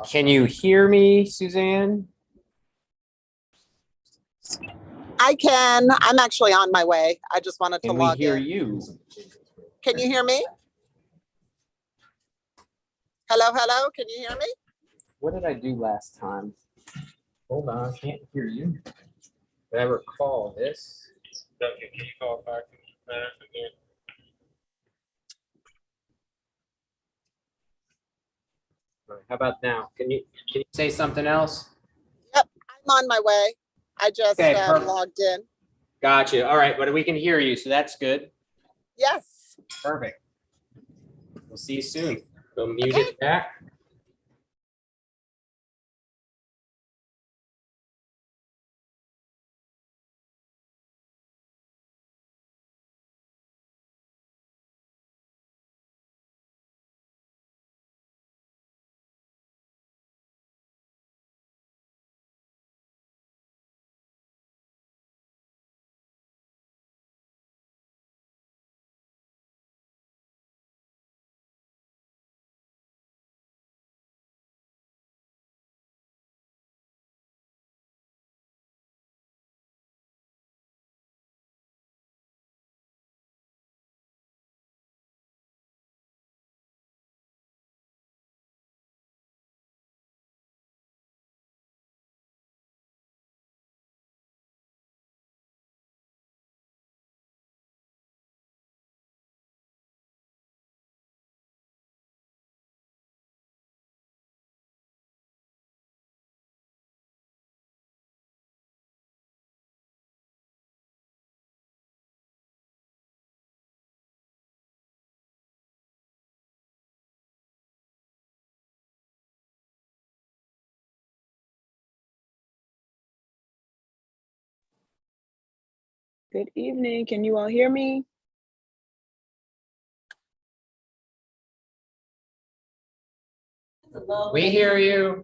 Can you hear me, Suzanne? I can. I'm actually on my way. I just wanted to Can we log hear in. you? Can you hear me? Hello, hello. Can you hear me? What did I do last time? Hold on, I can't hear you. Did I recall this? Duncan, can you call back again? All right, how about now? Can you say something else? Yep, I'm on my way. I just Okay, perfect. logged in. Gotcha. All right, but we can hear you, so that's good. Yes. Perfect. We'll see you soon. Go mute Okay. it back. Good evening. Can you all hear me? We hear you.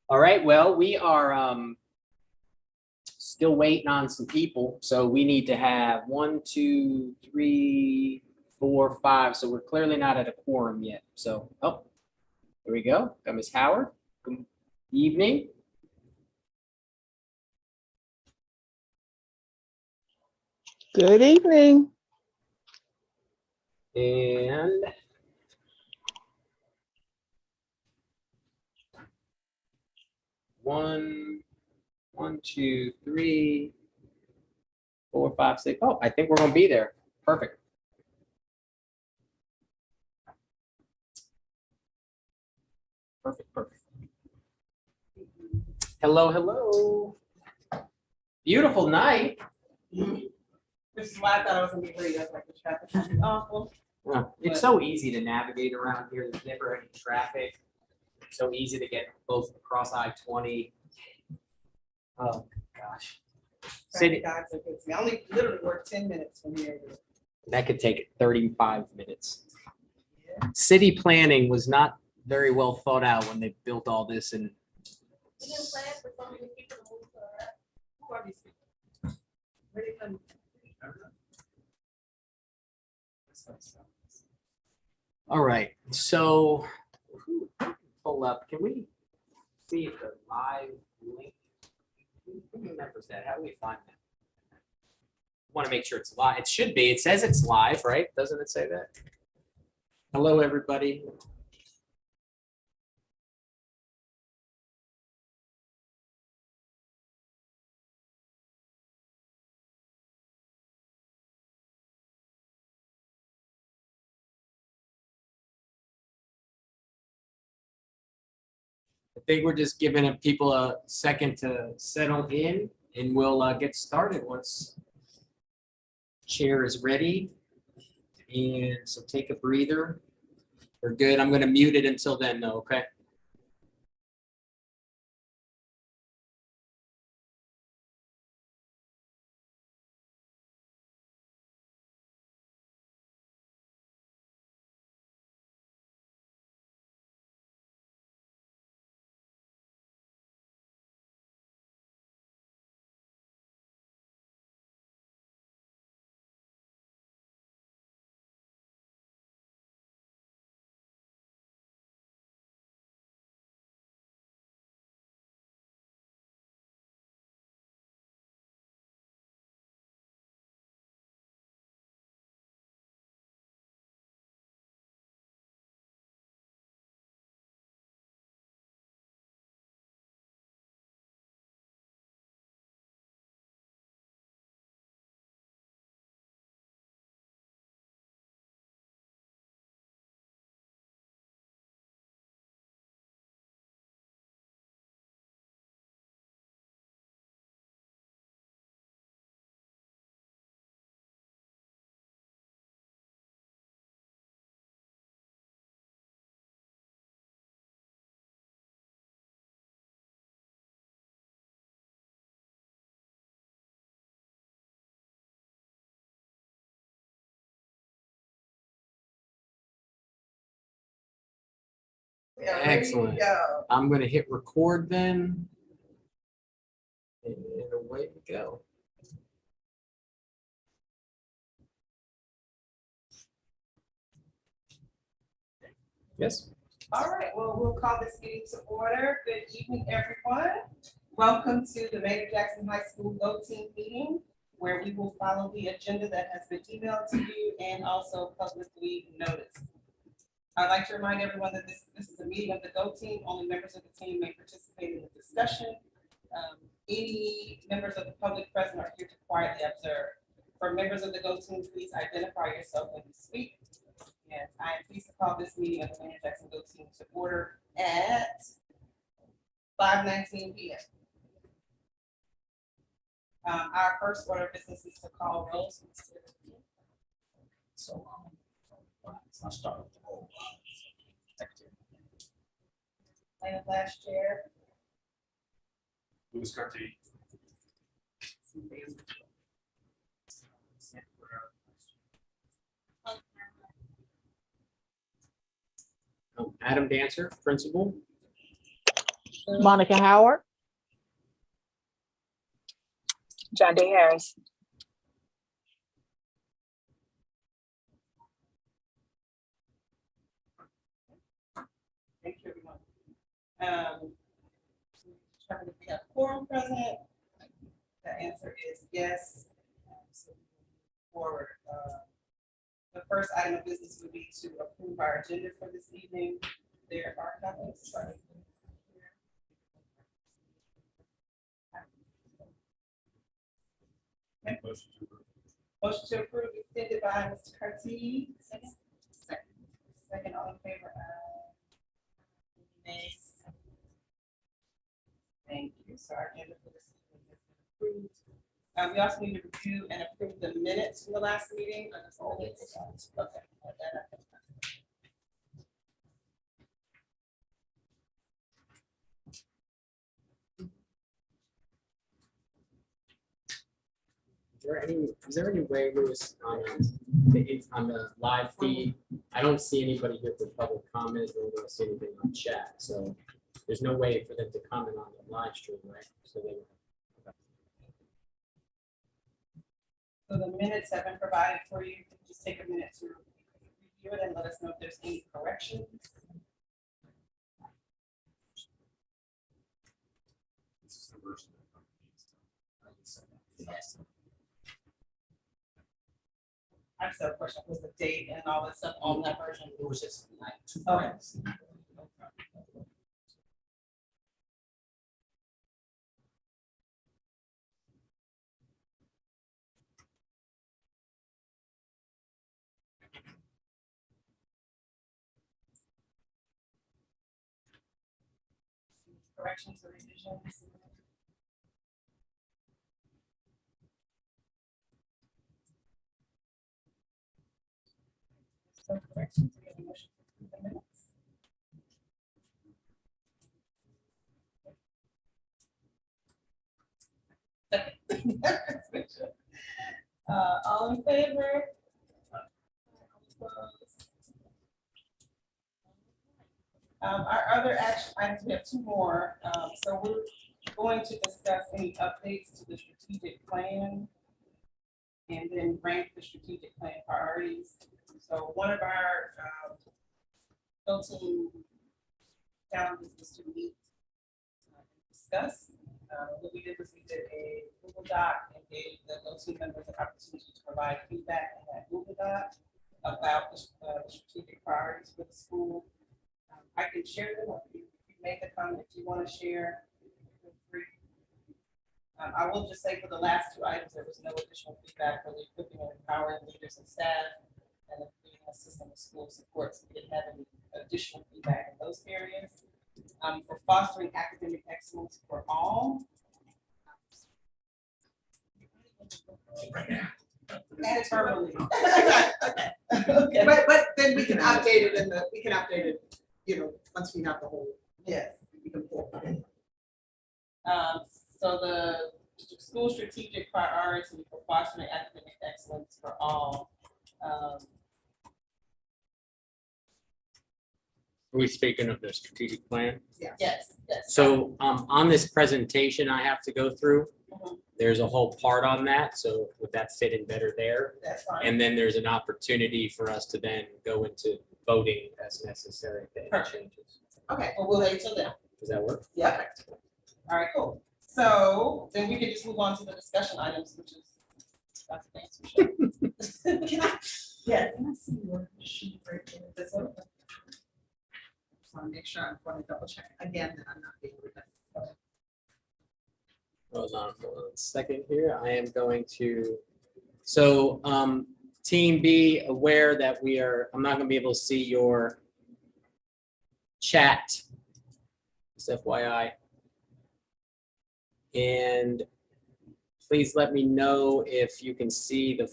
All right, well, we are still waiting on some people. So we need to have 1, 2, 3, 4, 5. So we're clearly not at a quorum yet. So, oh, here we go. Got Ms. Howard. Good evening. Good evening. And one, 2, 3, 4, 5, 6. Oh, I think we're going to be there. Perfect. Perfect, perfect. Hello, hello. Beautiful night. Which is why I thought I was gonna be late. I was like, the traffic should be awful. It's so easy to navigate around here. There's never any traffic. So easy to get both across I-20. Oh, gosh. City, Traffic gods are good to me. I only literally work 10 minutes from here. that could take 35 minutes. City planning was not very well thought out when they built all this and We didn't plan for so many people to move to that. Who are these people? Where they come? all right, so pull up, can we see if the live link? Who remembers that? How do we find that? Want to make sure it's live. It should be. It says it's live, right? Doesn't it say that? Hello, everybody. I think we're just giving people a second to settle in and we'll get started once chair is ready. And so take a breather. We're good. I'm going to mute it until then though, okay? Yeah, ready to Excellent. go. I'm going to hit record then. And away we go. Yes. All right, well, we'll call this meeting to order. Good evening, everyone. Welcome to the Maynard Jackson High School Go Team meeting, where we will follow the agenda that has been emailed to you and also publicly noticed. I'd like to remind everyone that this is a meeting of the Go Team. Only members of the team may participate in the discussion. Any members of the public present are here to quietly observe. For members of the Go Team, please identify yourself when you speak. Yes, I am pleased to call this meeting of the Maynard Jackson Go Team to order at 5:19 p.m. Our first order of business is to call rolls. So, I'll start with the whole. Plaintiff last chair. Louis Carty. Adam Dancer, principal. Monica Howard. John D. Harris. Thank you, everyone. Determine if we have quorum present. The answer is yes. So forward. The first item of business would be to approve our agenda for this evening. There are comments. Sorry. Okay. Motion to approve extended by Mr. Carty. Second. Second, all in favor. Nays. so our agenda for this evening has been approved. We also need to review and approve the minutes from the last meeting. Okay. Is there any way, Louis, on the live feed? I don't see anybody here for public comment, or don't see anything on chat, so there's no way for them to comment on the live stream, right? So The minutes have been provided for you. Just take a minute to review it and let us know if there's any corrections. This is the version. I just have a question. Was the date and all that stuff on that version? It was just like 2 Okay. points. Corrections or revisions? So corrections, we have a motion to approve the minutes. All in favor? Our other action items, we have 2 more. So we're going to discuss any updates to the strategic plan and then rank the strategic plan priorities. So one of our go-to challenges is to meet and discuss. What we did was we did a Google Doc and gave the go-to members an opportunity to provide feedback in that Google Doc about the strategic priorities for the school. I can share them, or you make a comment if you want to share. Feel free. I will just say for the last 2 items, there was no additional feedback for the equipping and empowering leaders and staff and the creating a system of school support. So we didn't have any additional feedback in those areas. For fostering academic excellence for all. And it's verbally. Okay. But then we can update it once we have the whole, Yes. we can pull. So the school strategic priority for fostering academic excellence for all. are we speaking of the strategic plan? Yes. So on this presentation I have to go through, Mhm. there's a whole part on that, so would that fit in better there? That's fine. And then there's an opportunity for us to then go into voting as necessary if any Perfect. changes. Okay, well, we'll wait till then. Does that work? Yeah. All right, cool. So then we can just move on to the discussion items, which is. That's the answer, sure. Can I? Yeah. Can I see your sheet right there? This one. Just want to make sure, I want to double check again that I'm not being redundant. Hold on for 1 second here. I am going to, so team, be aware that I'm not gonna be able to see your chat, just FYI. And please let me know if you can see the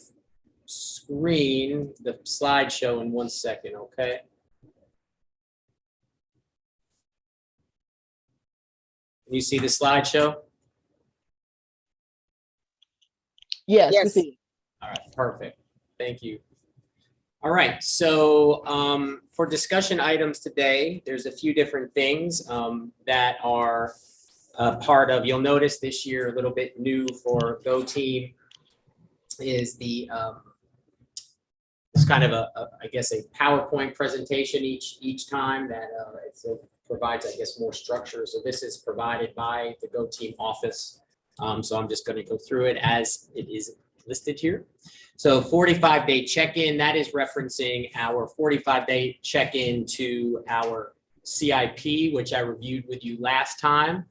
screen, the slideshow in 1 second, okay? Can you see the slideshow? Yes, we Yes. see. All right, perfect. Thank you. All right, so for discussion items today, there's a few different things that are part of, you'll notice this year a little bit new for Go Team is it's kind of I guess a PowerPoint presentation each time that provides, I guess, more structure. So this is provided by the Go Team office. So I'm just going to go through it as it is listed here. So 45-day check-in, that is referencing our 45-day check-in to our CIP, which I reviewed with you last time.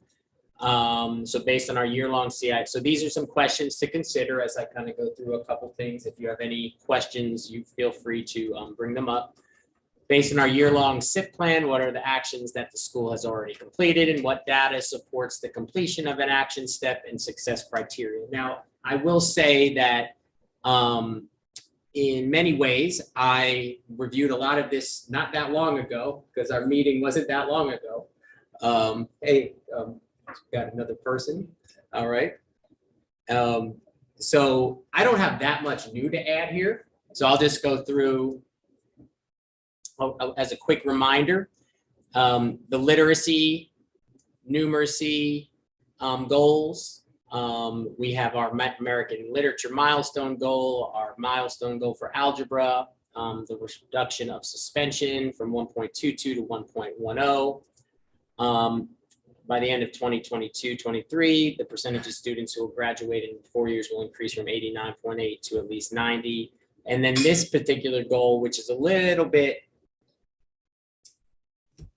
So based on our year-long CIP. So these are some questions to consider as I kind of go through a couple things. If you have any questions, you feel free to bring them up. Based on our year-long SIP plan, what are the actions that the school has already completed and what data supports the completion of an action step and success criteria? Now, I will say that in many ways, I reviewed a lot of this not that long ago because our meeting wasn't that long ago. Got another person. All right. So I don't have that much new to add here. So I'll just go through as a quick reminder, the literacy, numeracy goals. We have our American literature milestone goal, our milestone goal for algebra, the reduction of suspension from 1.22 to 1.10. By the end of 2022-23, the percentage of students who will graduate in 4 years will increase from 89.8 to at least 90. And then this particular goal, which is a little bit,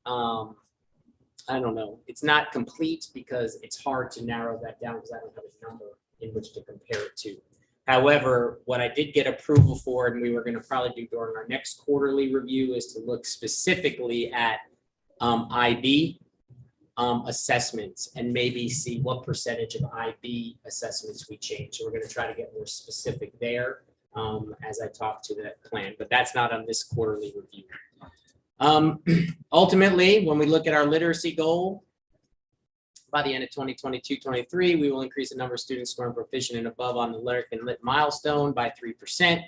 I don't know, it's not complete because it's hard to narrow that down because I don't have a number in which to compare it to. However, what I did get approval for, and we were going to probably do during our next quarterly review, is to look specifically at IB assessments and maybe see what percentage of IB assessments we change. So we're going to try to get more specific there as I talk to that plan, but that's not on this quarterly review. Ultimately, when we look at our literacy goal, by the end of 2022-23, we will increase the number of students scoring proficient and above on the American Lit milestone by 3%.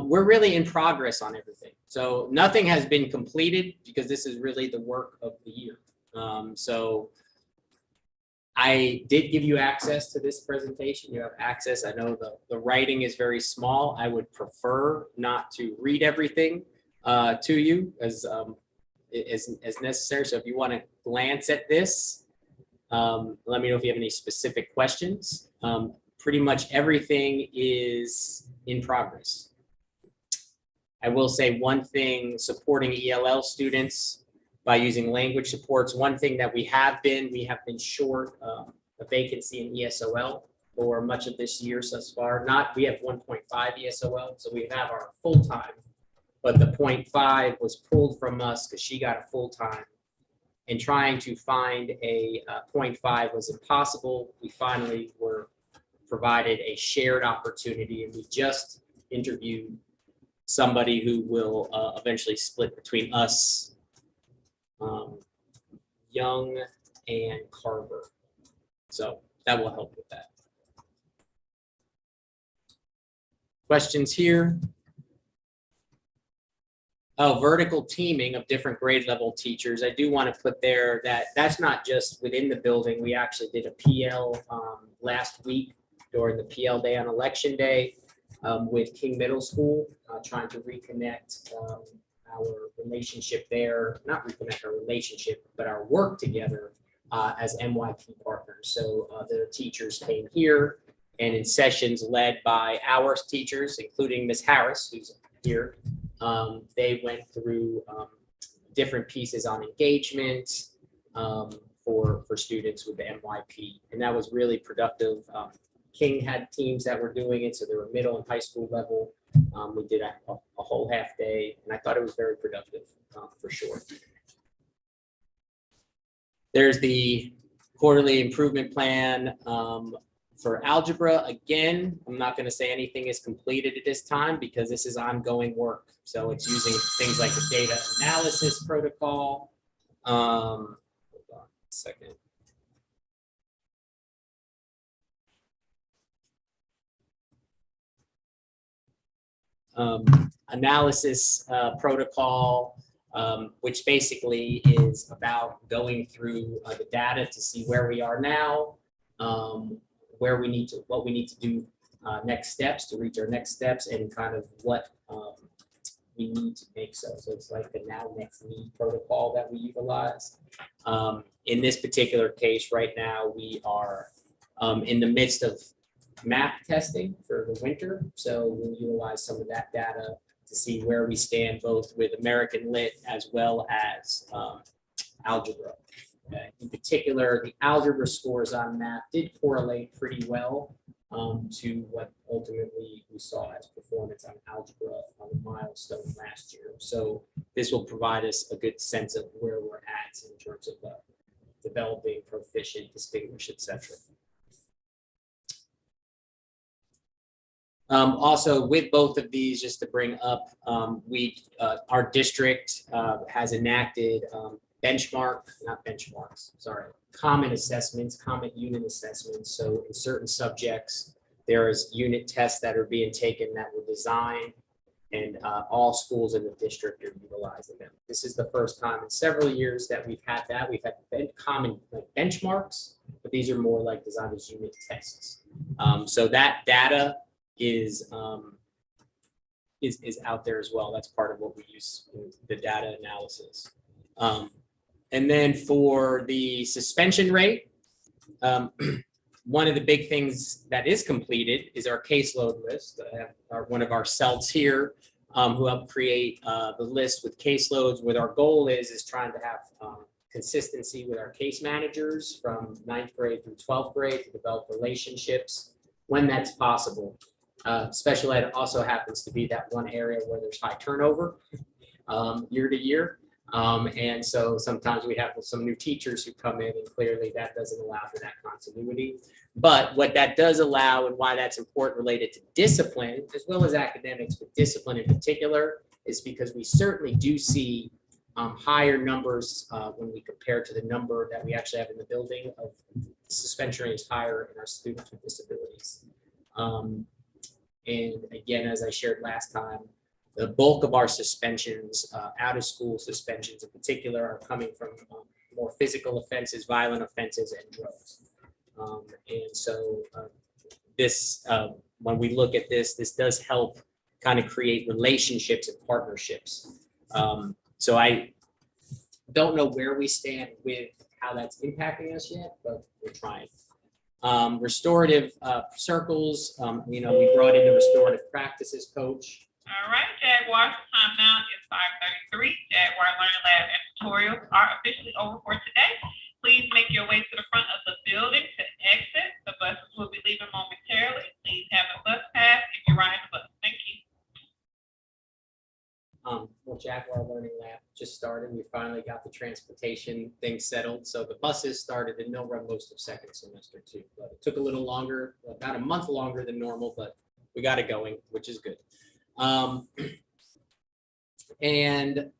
We're really in progress on everything. So nothing has been completed because this is really the work of the year. So I did give you access to this presentation. You have access. I know the writing is very small. I would prefer not to read everything to you as necessary. So if you want to glance at this, let me know if you have any specific questions. Pretty much everything is in progress. I will say one thing, supporting ELL students by using language supports. One thing that we have been short a vacancy in ESOL for much of this year thus far. We have 1.5 ESOL, so we have our full-time, but the 0.5 was pulled from us because she got a full-time, and trying to find a 0.5 was impossible. We finally were provided a shared opportunity, and we just interviewed somebody who will eventually split between us, Young and Carver. So that will help with that. Questions here? Oh, vertical teaming of different grade level teachers. I do want to put there that that's not just within the building. We actually did a PL last week during the PL day on election day with King Middle School, trying to reconnect our relationship there, not reconnect our relationship, but our work together as MYP partners. So the teachers came here and in sessions led by our teachers, including Ms. Harris, who's here, they went through different pieces on engagement for students with the MYP, and that was really productive. King had teams that were doing it, so they were middle and high school level. We did a whole half day, and I thought it was very productive for sure. There's the quarterly improvement plan for algebra. Again, I'm not going to say anything is completed at this time because this is ongoing work. So it's using things like the data analysis protocol. Hold on a second. Analysis protocol, which basically is about going through the data to see where we are now, what we need to do next steps to reach our next steps, and kind of what we need to make so. So it's like the now next need protocol that we utilize. In this particular case right now, we are in the midst of map testing for the winter. So we'll utilize some of that data to see where we stand both with American Lit as well as algebra. Okay. In particular, the algebra scores on map did correlate pretty well to what ultimately we saw as performance on algebra on the milestone last year. So this will provide us a good sense of where we're at in terms of developing proficient, distinguished, etc. Also, with both of these, just to bring up, our district has enacted common assessments, common unit assessments. So in certain subjects, there's unit tests that are being taken that were designed, and all schools in the district are utilizing them. This is the first time in several years that we've had that. We've had common like benchmarks, but these are more like designed as unit tests. So that data is out there as well. That's part of what we use in the data analysis. And then for the suspension rate, one of the big things that is completed is our caseload list. I have one of our CELTs here who helped create the list with caseloads. What our goal is trying to have consistency with our case managers from 9th grade through 12th grade to develop relationships when that's possible. Special ed also happens to be that one area where there's high turnover year to year. And so sometimes we have some new teachers who come in, and clearly that doesn't allow for that continuity. But what that does allow, and why that's important related to discipline, as well as academics, but discipline in particular, is because we certainly do see higher numbers when we compare to the number that we actually have in the building of suspension rate is higher in our students with disabilities. And again, as I shared last time, the bulk of our suspensions, out of school suspensions in particular, are coming from more physical offenses, violent offenses, and drugs. And so this, when we look at this does help kind of create relationships and partnerships. So I don't know where we stand with how that's impacting us yet, but we're trying. Restorative circles, we brought in a restorative practices coach. All right, Jaguars, time now is 5:33. Jaguar Learning Lab and tutorials are officially over for today. Please make your way to the front of the building to exit. The buses will be leaving momentarily. Please have a bus pass if you're riding the bus. Thank you. Well, Jaguar Learning Lab just started. We finally got the transportation thing settled. So the buses started, and they'll run most of second semester too. But it took a little longer, about a month longer than normal, but we got it going, which is good. And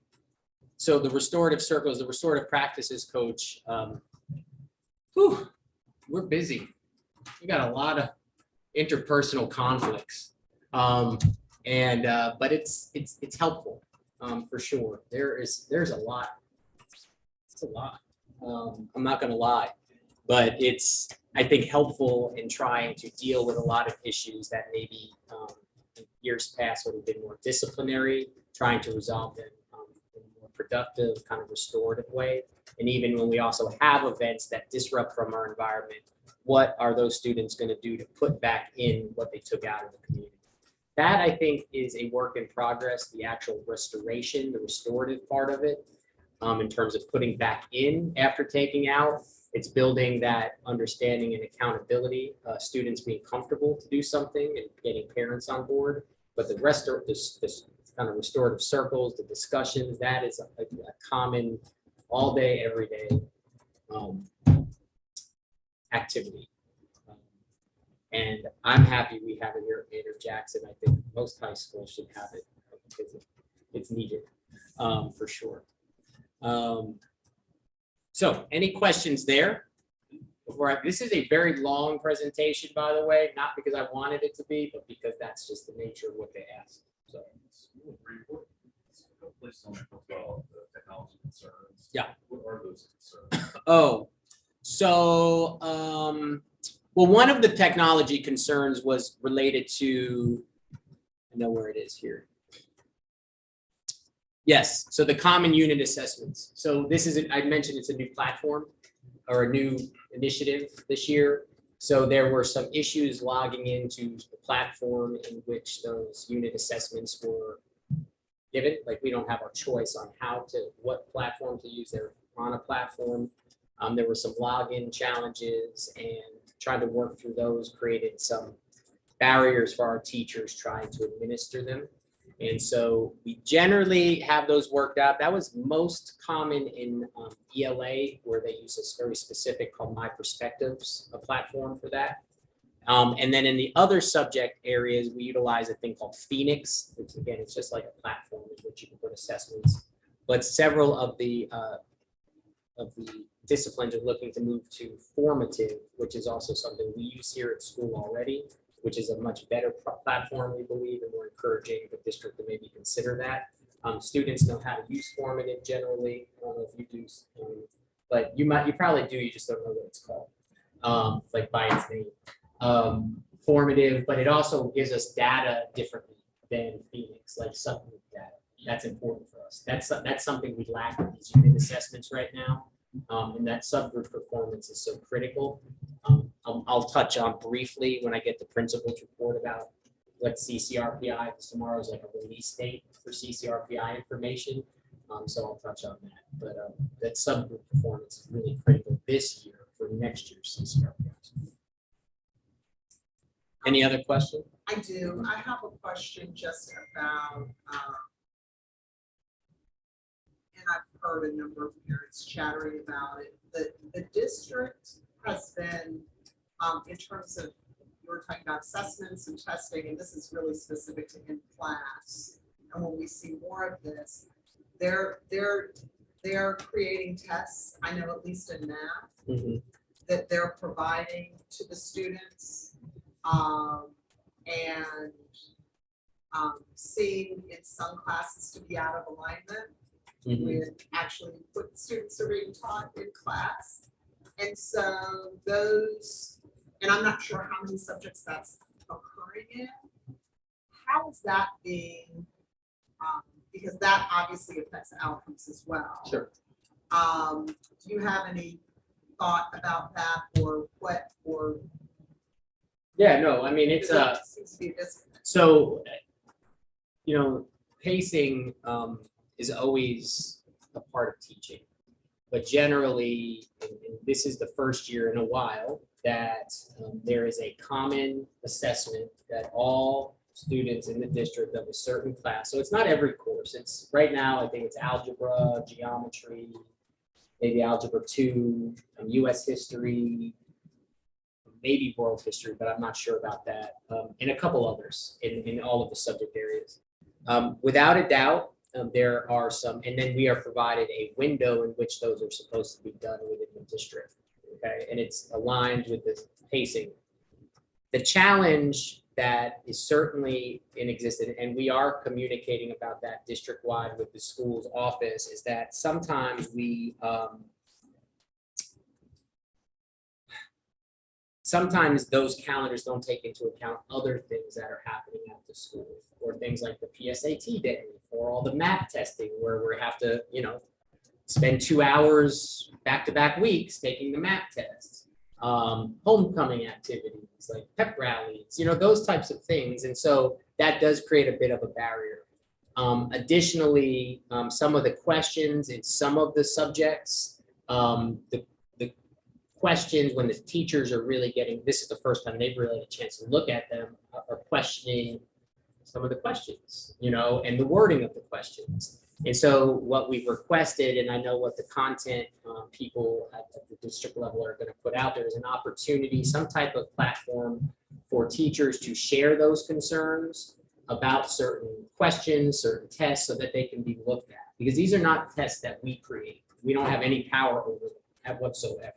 so the restorative circles, the restorative practices coach, we're busy. We got a lot of interpersonal conflicts. But it's helpful for sure. There's a lot. It's a lot. I'm not going to lie, but it's, I think, helpful in trying to deal with a lot of issues that maybe in years past would have been more disciplinary, trying to resolve them in a more productive, kind of restorative way. And even when we also have events that disrupt from our environment, what are those students going to do to put back in what they took out of the community? That, I think, is a work in progress, the actual restoration, the restorative part of it, in terms of putting back in after taking out. It's building that understanding and accountability, students being comfortable to do something and getting parents on board. But the rest of this kind of restorative circles, the discussions, that is a common all day, every day activity. And I'm happy we have it here at Maynard Jackson. I think most high schools should have it because it's needed for sure. So any questions there? This is a very long presentation, by the way, not because I wanted it to be, but because that's just the nature of what they asked. So. Please tell me about the technology concerns. Yeah. What are those concerns? Oh, so, well, one of the technology concerns was related to, I know where it is here. Yes, so the common unit assessments. So this is, I mentioned it's a new platform or a new initiative this year. So there were some issues logging into the platform in which those unit assessments were given. Like, we don't have our choice on what platform to use. They're on a platform. There were some login challenges, and trying to work through those, created some barriers for our teachers trying to administer them. And so we generally have those worked out. That was most common in ELA, where they use this very specific called My Perspectives, a platform for that. And then in the other subject areas, we utilize a thing called Phoenix, which again, it's just like a platform in which you can put assessments. But several of the disciplines are looking to move to formative, which is also something we use here at school already, which is a much better platform, we believe, and we're encouraging the district to maybe consider that. Students know how to use formative generally. I don't know if you do, but you probably do, you just don't know what it's called, like by its name. Formative, but it also gives us data differently than Phoenix, like subgroup data. That's important for us. That's something we lack in these unit assessments right now. And that subgroup performance is so critical. I'll touch on briefly when I get the principal's report about what CCRPI, because tomorrow is like a release date for CCRPI information. So I'll touch on that. But that subgroup performance is really critical this year for next year's CCRPI. Any other question? I do. I have a question just about, and I've heard a number of parents chattering about it. The district has been, in terms of, you were talking about assessments and testing, and this is really specific to in class. And when we see more of this, they're creating tests. I know at least in math that they're providing to the students, and seeing in some classes to be out of alignment with actually what students are being taught in class. And so those, and I'm not sure how many subjects that's occurring in. How is that being, because that obviously affects outcomes as well. Sure. Do you have any thought about that, or what, or? Yeah, no, I mean, it's Seems to be a disconnect. so, you know, pacing is always a part of teaching. But generally, and this is the first year in a while that there is a common assessment that all students in the district of a certain class. So it's not every course. It's right now, I think it's algebra, geometry, maybe algebra 2, US history, maybe world history, but I'm not sure about that, and a couple others in all of the subject areas. Without a doubt, there are some, and then we are provided a window in which those are supposed to be done within the district, okay? And it's aligned with the pacing. The challenge that is certainly in existence, and we are communicating about that district-wide with the school's office, is that sometimes we, sometimes those calendars don't take into account other things that are happening at the school, or things like the PSAT day, or all the math testing where we have to, you know, spend 2 hours back-to-back weeks taking the math tests, homecoming activities like pep rallies, you know, those types of things. And so that does create a bit of a barrier. Additionally, some of the questions in some of the subjects, the questions when the teachers are really getting, this is the first time they've really had a chance to look at them, are questioning some of the questions, you know, and the wording of the questions. And so what we've requested, and I know what the content people at the district level are going to put out there, is an opportunity, some type of platform for teachers to share those concerns about certain questions, certain tests, so that they can be looked at. Because these are not tests that we create. We don't have any power over them whatsoever.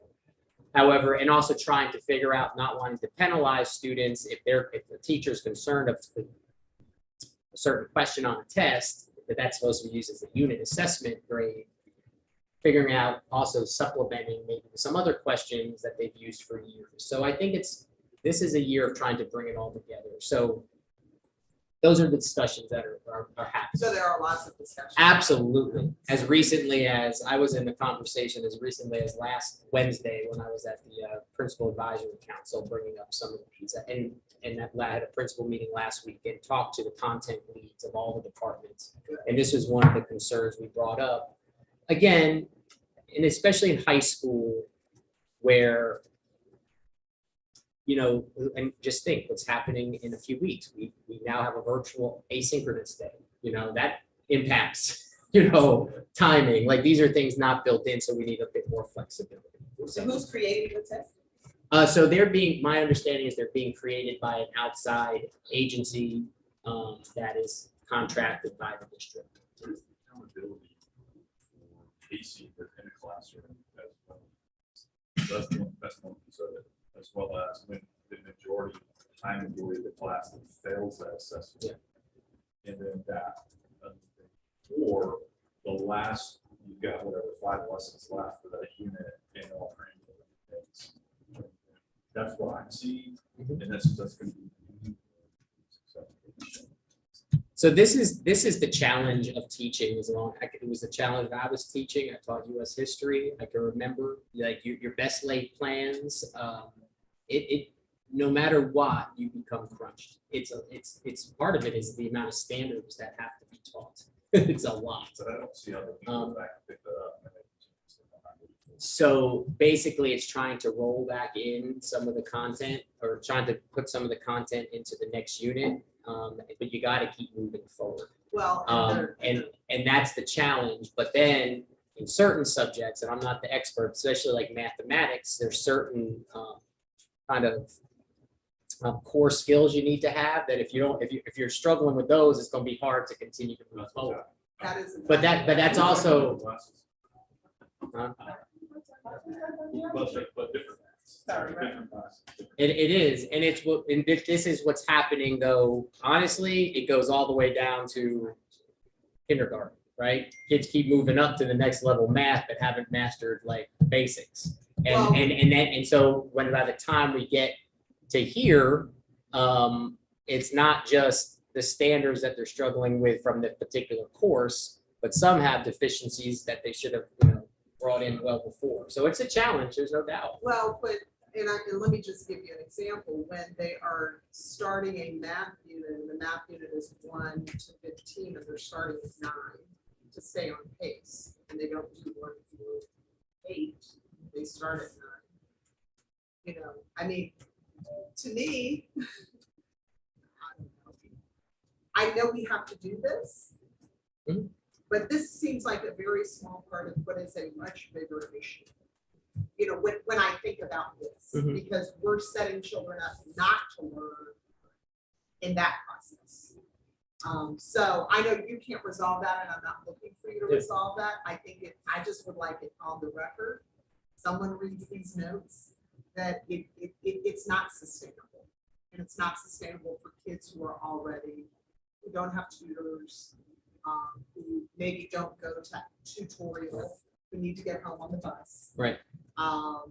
However, and also trying to figure out, not wanting to penalize students if the teacher's concerned of a certain question on a test, that's supposed to be used as a unit assessment grade, figuring out also supplementing maybe some other questions that they've used for years. So I think this is a year of trying to bring it all together. So those are the discussions that are happening. So there are lots of discussions. Absolutely. As recently as, I was in the conversation as recently as last Wednesday when I was at the Principal Advisory Council, bringing up some of these. And I had a principal meeting last week and talked to the content leads of all the departments. And this was one of the concerns we brought up. Again, and especially in high school, where you know, and just think what's happening in a few weeks. We now have a virtual asynchronous day, you know, that impacts, you know, timing. Like these are things not built in, so we need a bit more flexibility. So who's creating the test? So they're being, my understanding is they're being created by an outside agency that is contracted by the district. There's accountability for pacing within a classroom as well. That's one piece of it, as well as when the majority of the class that fails that assessment. And then that, or the last, you've got whatever 5 lessons left for that unit and all kinds of things. That's what I'm seeing, and that's going to be. So this is the challenge of teaching. It was the challenge that I was teaching. I taught U.S. history. I can remember like your best laid plans. No matter what, you become crunched. It's part of it is the amount of standards that have to be taught. It's a lot. So I don't see how the people back pick that up. So basically, it's trying to roll back in some of the content or trying to put some of the content into the next unit. But you got to keep moving forward. Well, And that's the challenge. But then in certain subjects, and I'm not the expert, especially like mathematics, there's certain kind of core skills you need to have that if you're struggling with those, it's going to be hard to continue to move forward. that is. But that's also. But different. Sorry, right. Different classes. It is, and this is what's happening though. Honestly, it goes all the way down to kindergarten, right? Kids keep moving up to the next level math, but haven't mastered like basics. And so when by the time we get to here, it's not just the standards that they're struggling with from the particular course, but some have deficiencies that they should have, brought in well before. So it's a challenge, there's no doubt. Well, but, and let me just give you an example, when they are starting a math unit, and the math unit is 1 to 15, and they're starting with 9 to stay on pace, and they don't do 1 through 8, they start at 9. I mean, to me, I know we have to do this, but this seems like a very small part of what is a much bigger issue. When I think about this, because we're setting children up not to learn in that process. So I know you can't resolve that, and I'm not looking for you to resolve that. I just would like it on the record. Someone reads these notes that it's not sustainable, and it's not sustainable for kids who don't have tutors, who maybe don't go to tutorial, who need to get home on the bus. Right. And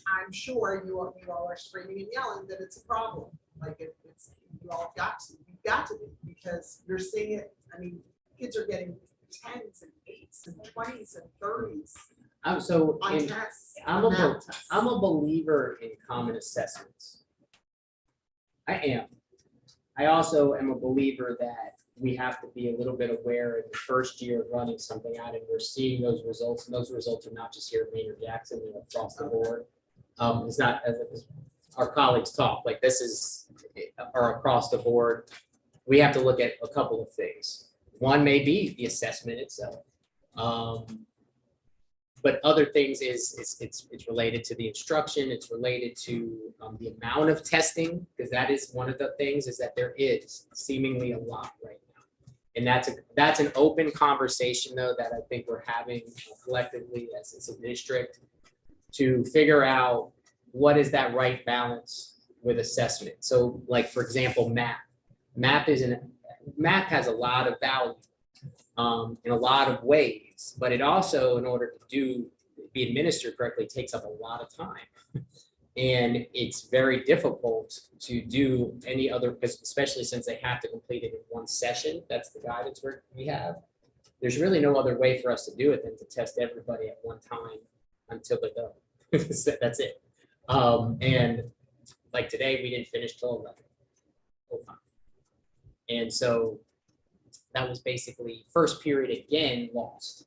I'm sure you all are screaming and yelling that it's a problem. Like you've got to be, because you're seeing it. I mean, kids are getting 10s and 8s and 20s and 30s on tests. I'm a believer in common assessments. I am. I also am a believer that we have to be a little bit aware in the first year of running something out, and we're seeing those results, and those results are not just here at Maynard Jackson, they're across the board. It's not, as our colleagues talk, like this are across the board. We have to look at a couple of things. One may be the assessment itself. But other things it's related to the instruction, it's related to the amount of testing, because that is one of the things is that there is seemingly a lot right now. And that's an open conversation though, that I think we're having collectively as a district to figure out what is that right balance with assessment. So like, for example, math has a lot of value in a lot of ways, but it also, in order to be administered correctly, takes up a lot of time. And it's very difficult to do any other, especially since they have to complete it in one session. That's the guidance we have. There's really no other way for us to do it than to test everybody at one time until they're done. That's it. And like today, we didn't finish till 11:05. And so that was basically first period again lost.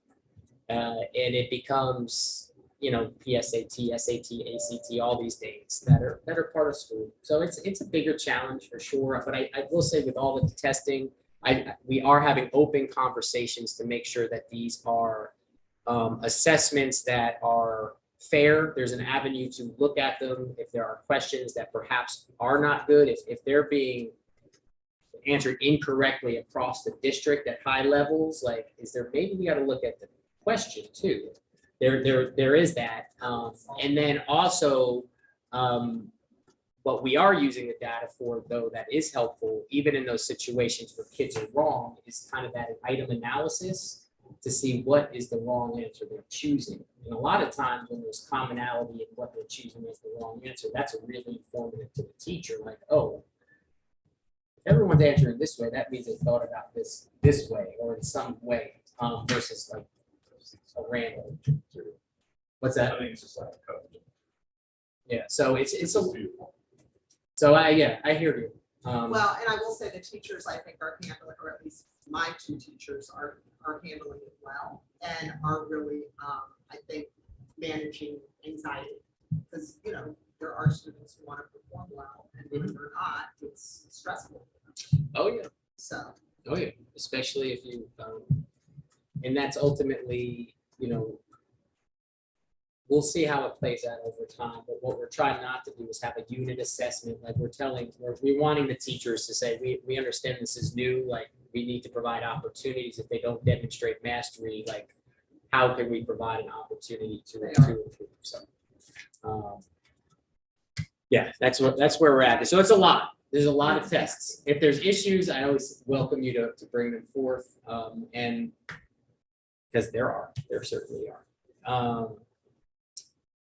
And it becomes, PSAT, SAT, ACT, all these things that are part of school. So it's a bigger challenge for sure. But I will say with all the testing, we are having open conversations to make sure that these are assessments that are fair. There's an avenue to look at them if there are questions that perhaps are not good, if they're being answered incorrectly across the district at high levels, like maybe we got to look at the question too. There is that. And then also what we are using the data for, though, that is helpful, even in those situations where kids are wrong, is kind of that item analysis to see what is the wrong answer they're choosing. And a lot of times when there's commonality in what they're choosing as the wrong answer, that's really informative to the teacher. Like, oh, if everyone's answering this way, that means they thought about this way or in some way, versus like a random. What's that? I think it's just like a code. Yeah, so it's a, Beautiful. so I hear you. Well, and I will say the teachers, I think, are handling, or at least my two teachers are handling it well and are really, I think, managing anxiety. Because, there are students who want to perform well, and when they're not, it's stressful. Oh, yeah. So, Oh, yeah, especially if you, and that's ultimately, we'll see how it plays out over time. But what we're trying not to do is have a unit assessment. Like we're wanting the teachers to say, we understand this is new. Like we need to provide opportunities. If they don't demonstrate mastery, like how can we provide an opportunity to improve? So, yeah, that's where we're at. So it's a lot. There's a lot of tests. If there's issues, I always welcome you to bring them forth. And because there certainly are.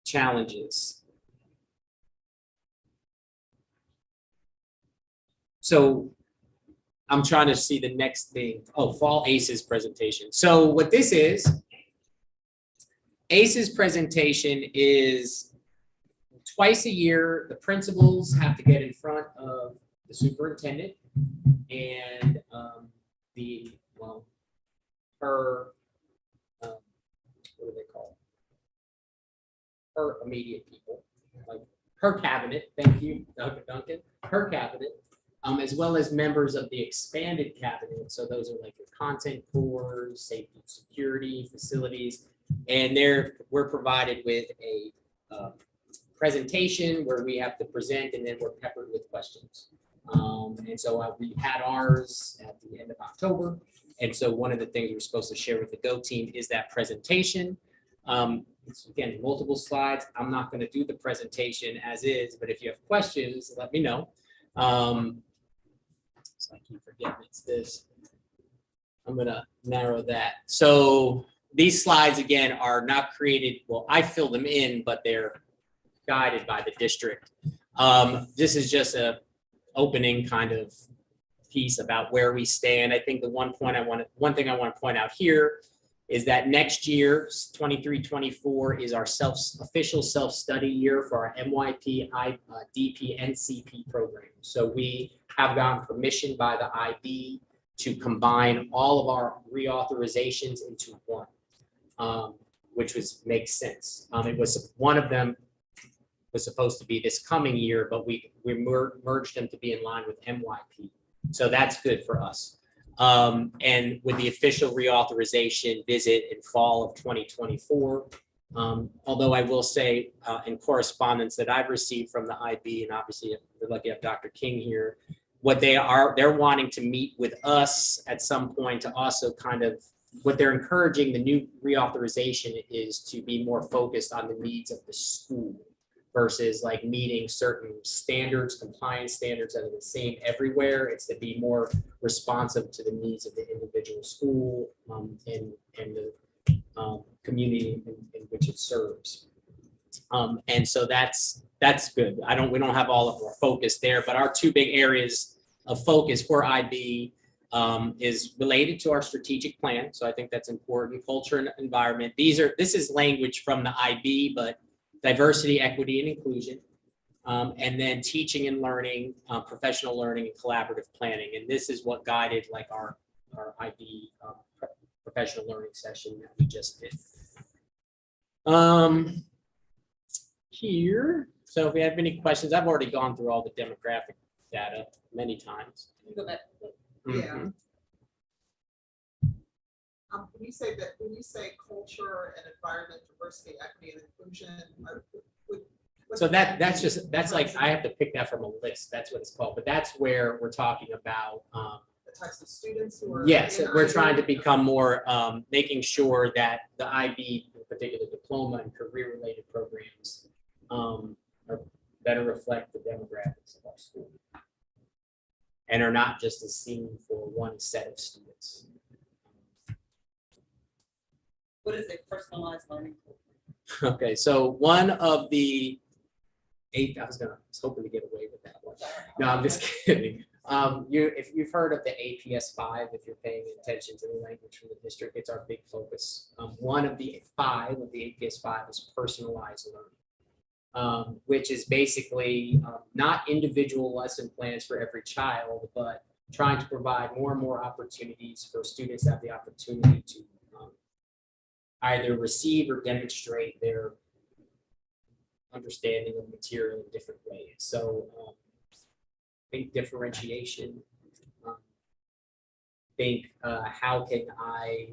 Challenges. So I'm trying to see the next thing. Oh, fall ACEs presentation. So what this is, ACEs presentation is twice a year. The principals have to get in front of the superintendent and her, what do they call it? Her immediate people, like her cabinet, thank you, Dr. Duncan, her cabinet, as well as members of the expanded cabinet. So those are like your content cores, safety and security, facilities, and we're provided with a presentation where we have to present and then we're peppered with questions. And so we had ours at the end of October. And so one of the things we're supposed to share with the Go team is that presentation. It's, again, multiple slides. I'm not going to do the presentation as is, but if you have questions, let me know. So I keep forgetting it's this. I'm going to narrow that. So these slides, again, are not created. Well, I fill them in, but they're guided by the district. This is just a opening kind of piece about where we stand. I think the one thing I want to point out here is that next year, 23-24, is our official self-study year for our MYP, DP, and CP program. So we have gotten permission by the IB to combine all of our reauthorizations into one, which makes sense. One of them was supposed to be this coming year, but we merged them to be in line with MYP. So that's good for us. And with the official reauthorization visit in fall of 2024, although I will say in correspondence that I've received from the IB, and obviously we're lucky to have Dr. King here, they're wanting to meet with us at some point to also kind of, what they're encouraging the new reauthorization is to be more focused on the needs of the school versus like meeting certain standards, compliance standards that are the same everywhere. It's to be more responsive to the needs of the individual school and the community in which it serves. And so that's good. We don't have all of our focus there, but our two big areas of focus for IB is related to our strategic plan. So I think that's important. Culture and environment. This is language from the IB, but diversity, equity, and inclusion, and then teaching and learning, professional learning, and collaborative planning. And this is what guided like our IB professional learning session that we just did. here. So if you have any questions, I've already gone through all the demographic data many times. Yeah. Mhm. When you say culture and environment, diversity, equity, and inclusion. So that's like, I have to pick that from a list. That's what it's called. But that's where we're talking about, The types of students who are. yes, in we're IB. trying to become more, making sure that the IB, in particular diploma and career-related programs, are better reflect the demographics of our school. And are not just a scene for one set of students. What is a personalized learning? Okay, so one of the eight, I was hoping to get away with that one. No, I'm just kidding. If you've heard of the APS 5, if you're paying attention to the language from the district, it's our big focus. One of the 5 of the APS 5 is personalized learning, which is basically not individual lesson plans for every child, but trying to provide more and more opportunities for students to have the opportunity to either receive or demonstrate their understanding of material in different ways. So think differentiation, think how can I,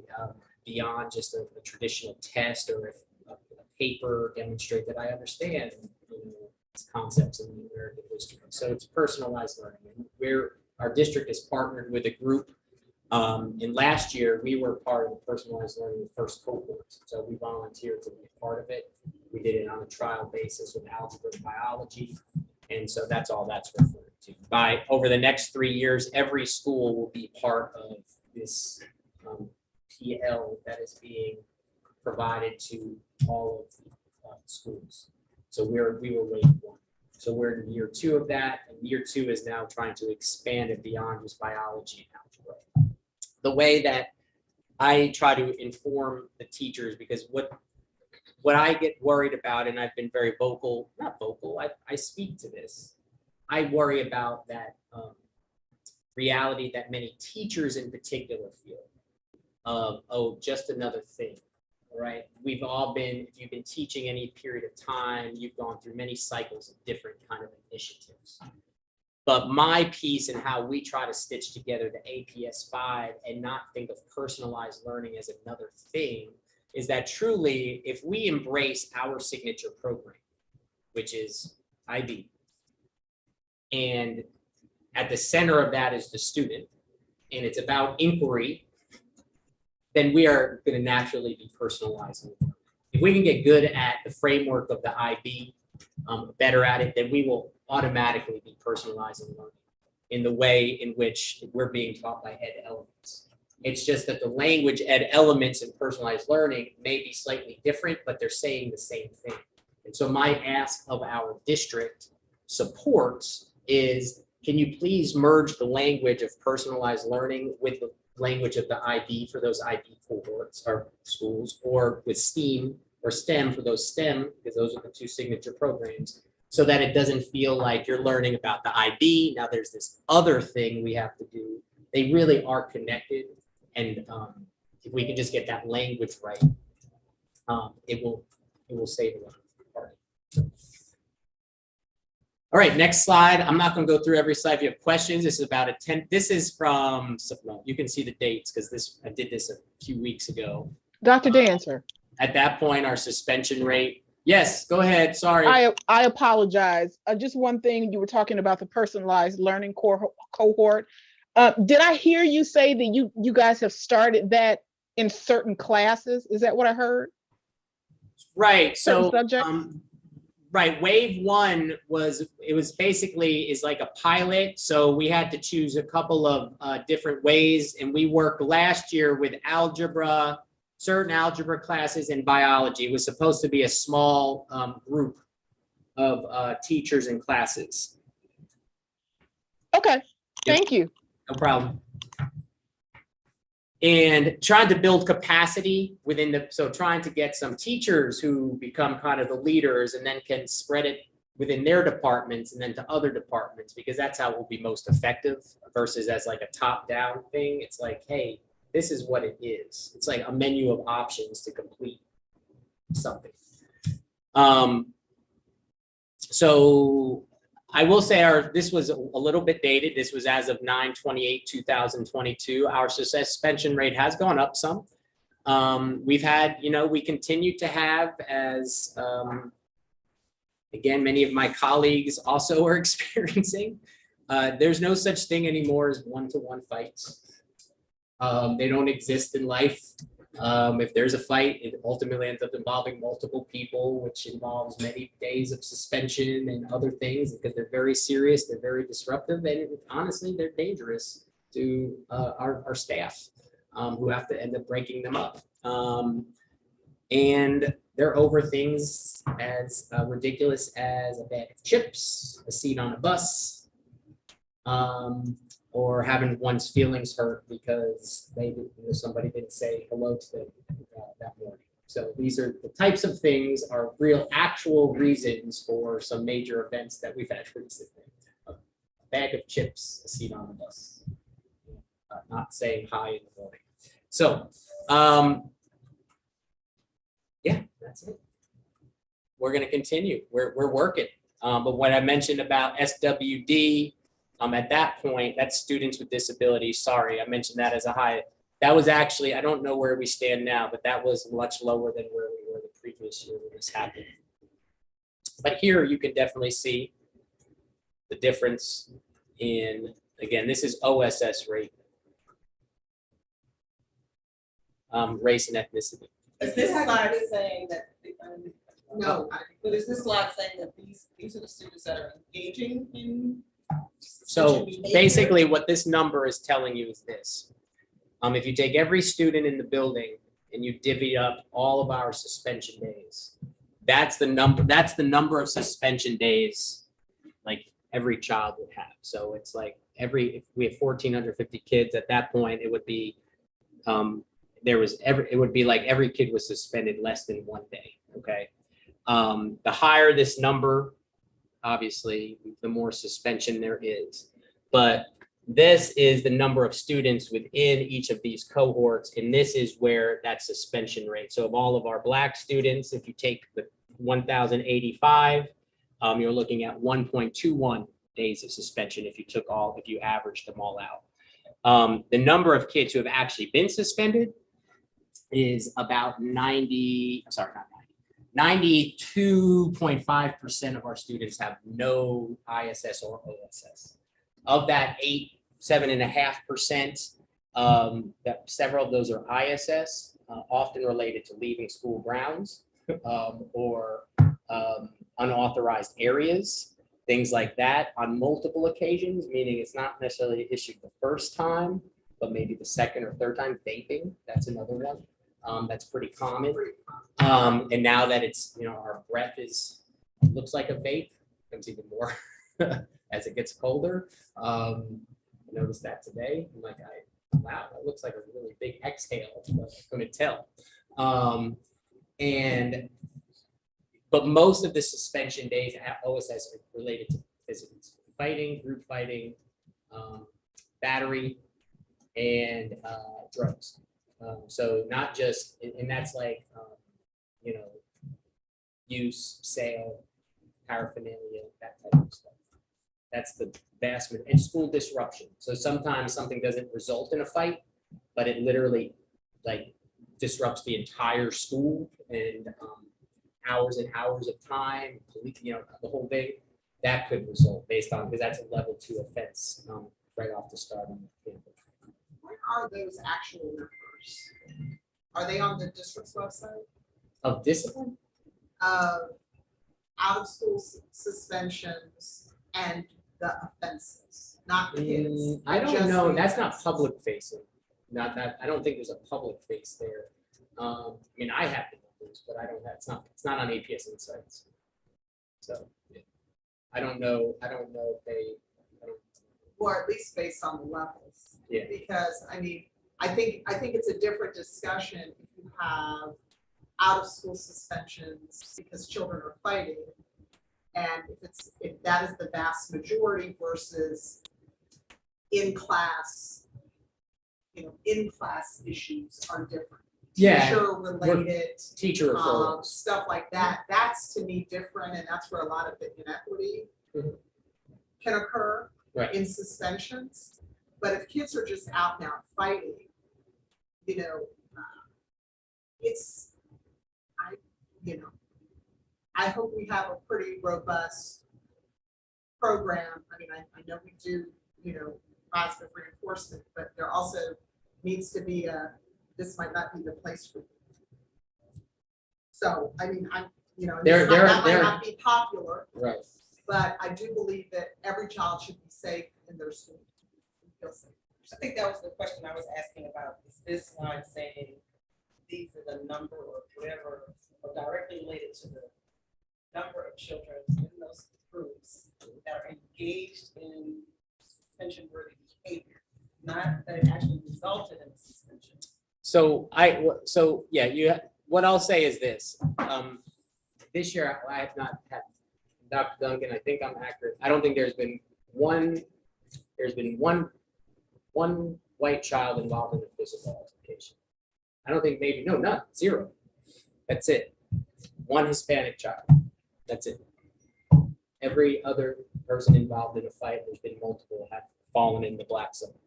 beyond just a traditional test or a paper, demonstrate that I understand these concepts in the American history. So it's personalized learning. And our district is partnered with a group. And last year, we were part of the personalized learning the first cohort. So we volunteered to be a part of it. We did it on a trial basis with algebra and biology. And so that's all that's referred to. Over the next 3 years, every school will be part of this PL that is being provided to all of the schools. So we were wave 1. So we're in year 2 of that. And year 2 is now trying to expand it beyond just biology and algebra. The way that I try to inform the teachers, because what I get worried about, and I've been very vocal, not vocal, I speak to this. I worry about that reality that many teachers in particular feel of, oh, just another thing, right? We've all been, if you've been teaching any period of time, you've gone through many cycles of different kind of initiatives. But my piece and how we try to stitch together the APS 5 and not think of personalized learning as another thing is that truly, if we embrace our signature program, which is IB, and at the center of that is the student, and it's about inquiry, then we are going to naturally be personalizing. If we can get good at the framework of the IB, better at it, then we will automatically be personalizing learning in the way in which we're being taught by ed elements. It's just that the language ed elements and personalized learning may be slightly different, but they're saying the same thing. And so my ask of our district supports is, can you please merge the language of personalized learning with the language of the IB for those IB cohorts or schools, or with STEAM or STEM for those STEM, because those are the 2 signature programs, so that it doesn't feel like you're learning about the IB. Now there's this other thing we have to do. They really are connected. And if we can just get that language right, it will save a lot of party. All right, next slide. I'm not going to go through every slide. If you have questions, this is about this is from, you can see the dates because I did this a few weeks ago. Dr. Dancer. At that point, our suspension rate. Yes, go ahead. Sorry. I apologize. Just one thing, you were talking about the personalized learning cohort. Did I hear you say that you guys have started that in certain classes? Is that what I heard? Right. So, subjects? Right. Wave 1 was basically like a pilot. So we had to choose a couple of different ways. And we worked last year with algebra, certain algebra classes, and biology. It was supposed to be a small group of teachers and classes. Okay. Thank you. No problem. And trying to build capacity within so trying to get some teachers who become kind of the leaders and then can spread it within their departments and then to other departments, because that's how we'll be most effective versus as like a top-down thing. It's like, hey, this is what it is. It's like a menu of options to complete something. So I will say this was a little bit dated. This was as of 9/28/2022. Our suspension rate has gone up some. We've had, we continue to have, as again, many of my colleagues also are experiencing, there's no such thing anymore as one-to-one fights. They don't exist in life. If there's a fight, it ultimately ends up involving multiple people, which involves many days of suspension and other things because they're very serious, they're very disruptive, and honestly, they're dangerous to our staff who have to end up breaking them up. And they're over things as ridiculous as a bag of chips, a seat on a bus, or having one's feelings hurt because somebody didn't say hello to them that morning. So these are the types of things are real actual reasons for some major events that we've had recently. A bag of chips, a seat on the bus, not saying hi in the morning. So yeah, that's it. We're going to continue. We're working. But what I mentioned about SWD, at that point, that's students with disabilities. Sorry, I mentioned that as a high. That was actually, I don't know where we stand now, but that was much lower than where we were the previous year when this happened. But here you can definitely see the difference in, again, this is OSS rate, race and ethnicity. Is this slide saying that, No, but is this slide saying that these are the students that are engaging in? So behavior? basically what this number is telling you is this. If you take every student in the building and you divvy up all of our suspension days, that's the number of suspension days like every child would have. So it's like if we have 1,450 kids at that point, it would be it would be like every kid was suspended less than 1 day. Okay. The higher this number, obviously, the more suspension there is. But this is the number of students within each of these cohorts, and this is where that suspension rate. So of all of our Black students, if you take the 1,085, you're looking at 1.21 days of suspension if you averaged them all out. The number of kids who have actually been suspended is about 92.5% of our students have no ISS or OSS. Of that 7.5%, that several of those are ISS, often related to leaving school grounds or unauthorized areas, things like that on multiple occasions, meaning it's not necessarily issued the first time, but maybe the second or third time. Vaping, that's another one. That's pretty common. And now that it's, our breath looks like a vape, becomes even more as it gets colder. I noticed that today. I'm like, wow, that looks like a really big exhale, but I couldn't tell. But most of the suspension days at OSS are related to physical fighting, group fighting, battery, and drugs. So not just, and that's like, use, sale, paraphernalia, that type of stuff. That's the vast majority, and school disruption. So sometimes something doesn't result in a fight, but it literally disrupts the entire school and hours and hours of time, the whole thing. That could result based on, because that's a level 2 offense right off the start on the campus. where are those actual numbers? Are they on the district's website? Of discipline? Out of school suspensions and the offenses, not kids. I don't just know. the That's not offenses. public facing. Not that, I don't think there's a public face there. I mean, I have the numbers, but I don't have, it's not on APS Insights. So yeah. I don't know if they, Or at least based on the levels. Yeah. Because I think it's a different discussion if you have out of school suspensions because children are fighting. And if that is the vast majority versus in class, in class issues are different. Yeah, teacher-related teacher referrals. stuff like that, that's to me different, and that's where a lot of the inequity Mhm. can occur Right. in suspensions. But if kids are just out now fighting, you know, it's, I hope we have a pretty robust program. I mean, I know we do, positive reinforcement, but there also needs to be this might not be the place for you. So, I mean, that might not be popular, Right. but I do believe that every child should be safe in their school. Feel safe. I think that was the question I was asking about, is this line saying these are the number or whatever, or directly related to the number of children in those groups that are engaged in suspension-worthy behavior, not that it actually resulted in a suspension. So what I'll say is this, this year I have not had, Dr. Duncan, I think I'm accurate. I don't think there's been one white child involved in a physical altercation. I don't think none, zero. That's it. One Hispanic child, that's it. Every other person involved in a fight, there's been multiple, have fallen in the black zone.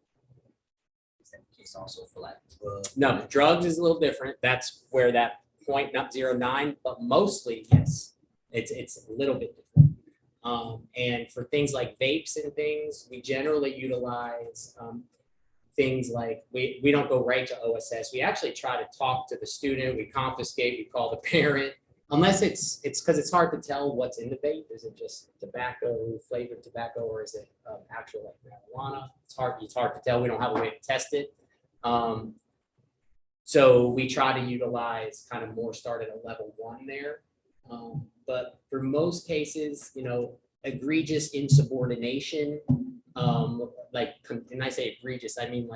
It's also for like No, drugs is a little different. That's where that 0.09, but mostly, yes, it's a little bit different. And for things like vapes and things, we generally utilize things like, we don't go right to OSS. We actually try to talk to the student, we confiscate, we call the parent, unless it's because it's hard to tell what's in the vape. Is it just tobacco, flavored tobacco, or is it actual like marijuana? It's hard to tell. We don't have a way to test it. So we try to utilize kind of more start at a level 1 there. But for most cases, egregious insubordination, and I say egregious, I mean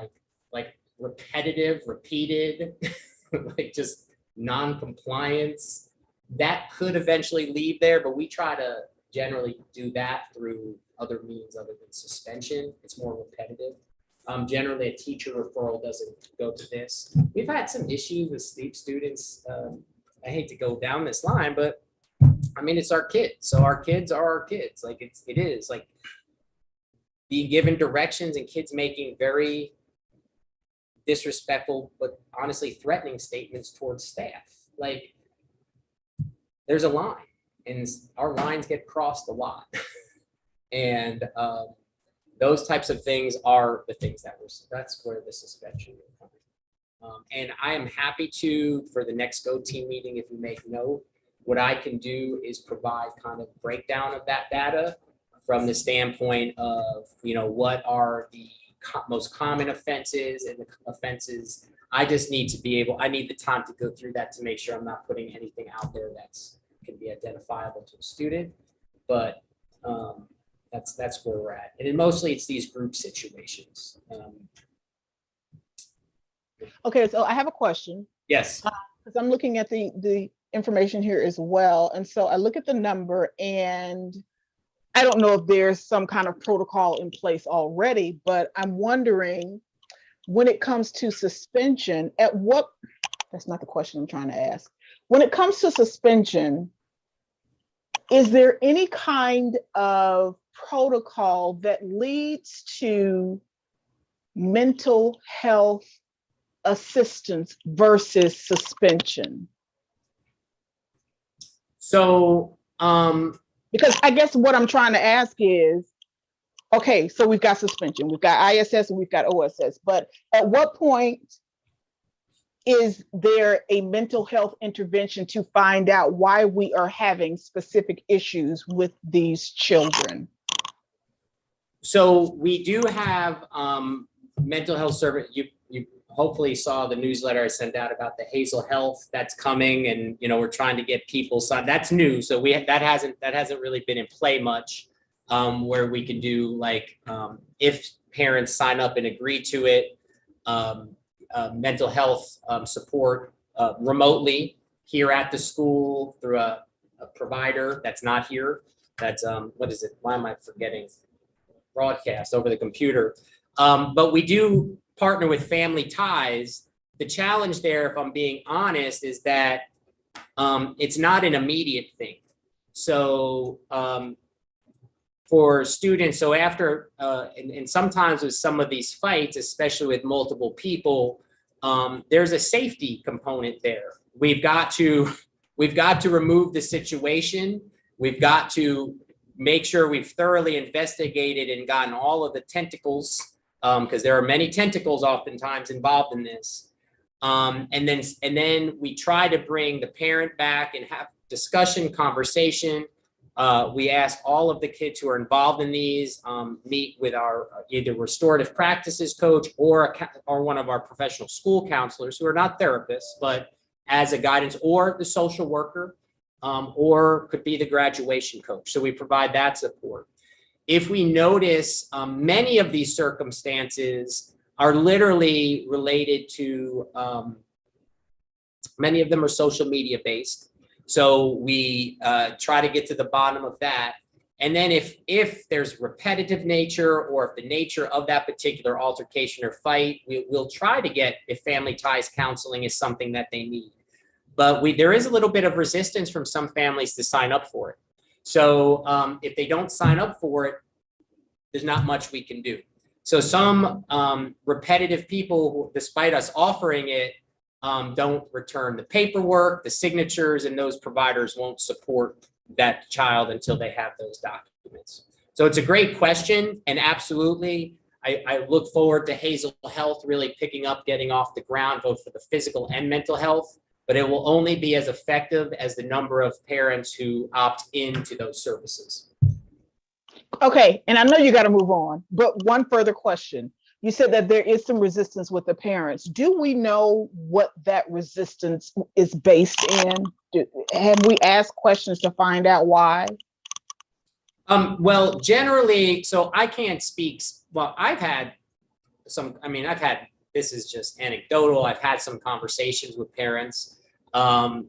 like repetitive, repeated, like just non-compliance, that could eventually lead there, but we try to generally do that through other means other than suspension. It's more repetitive. Generally, a teacher referral doesn't go to this. We've had some issues with students. I hate to go down this line, but I mean, it's our kids. So our kids are our kids. Like it is like being given directions and kids making very disrespectful, but honestly threatening statements towards staff. Like there's a line and our lines get crossed a lot. And those types of things are the things that's where the suspension will come. And I am happy to, for the next Go Team meeting, if you make note, what I can do is provide kind of breakdown of that data from the standpoint of, what are the most common offenses and the offenses. I just need to I need the time to go through that to make sure I'm not putting anything out there can be identifiable to a student. But that's where we're at. And then mostly it's these group situations. Okay, so I have a question. Yes. Because I'm looking at the information here as well. And so I look at the number and I don't know if there's some kind of protocol in place already, but I'm wondering when it comes to suspension, that's not the question I'm trying to ask. When it comes to suspension, is there any kind of protocol that leads to mental health assistance versus suspension? So, because I guess what I'm trying to ask is, okay, so we've got suspension, we've got ISS and we've got OSS, but at what point is there a mental health intervention to find out why we are having specific issues with these children? So we do have mental health service. You hopefully saw the newsletter I sent out about the Hazel Health that's coming, and we're trying to get people signed. That's new, so that hasn't really been in play much. Where we can do if parents sign up and agree to it, mental health support remotely here at the school through a provider that's not here. That's what is it? Why am I forgetting? Broadcast over the computer. But we do partner with Family Ties the challenge there, if I'm being honest, is that it's not an immediate thing. So for students, so after, and sometimes with some of these fights, especially with multiple people, there's a safety component there. We've got to remove the situation. We've got to make sure we've thoroughly investigated and gotten all of the tentacles, because there are many tentacles oftentimes involved in this. And then we try to bring the parent back and have discussion, conversation. We ask all of the kids who are involved in these, meet with our either restorative practices coach or one of our professional school counselors who are not therapists, but as a guidance, or the social worker, or could be the graduation coach. So we provide that support. If we notice many of these circumstances are literally related to, many of them are social media based. So we try to get to the bottom of that. And then if there's repetitive nature, or if the nature of that particular altercation or fight, we'll try to get, if family ties counseling is something that they need. But there is a little bit of resistance from some families to sign up for it. So if they don't sign up for it, there's not much we can do. So some repetitive people, who, despite us offering it, don't return the paperwork, the signatures, and those providers won't support that child until they have those documents. So it's a great question, and absolutely, I look forward to Hazel Health really picking up, getting off the ground, both for the physical and mental health, but it will only be as effective as the number of parents who opt into those services. Okay, and I know you got to move on, but one further question. You said that there is some resistance with the parents. Do we know what that resistance is based in? Have we asked questions to find out why? Well, generally, so I can't speak. Well, I've had some, this is just anecdotal. I've had some conversations with parents.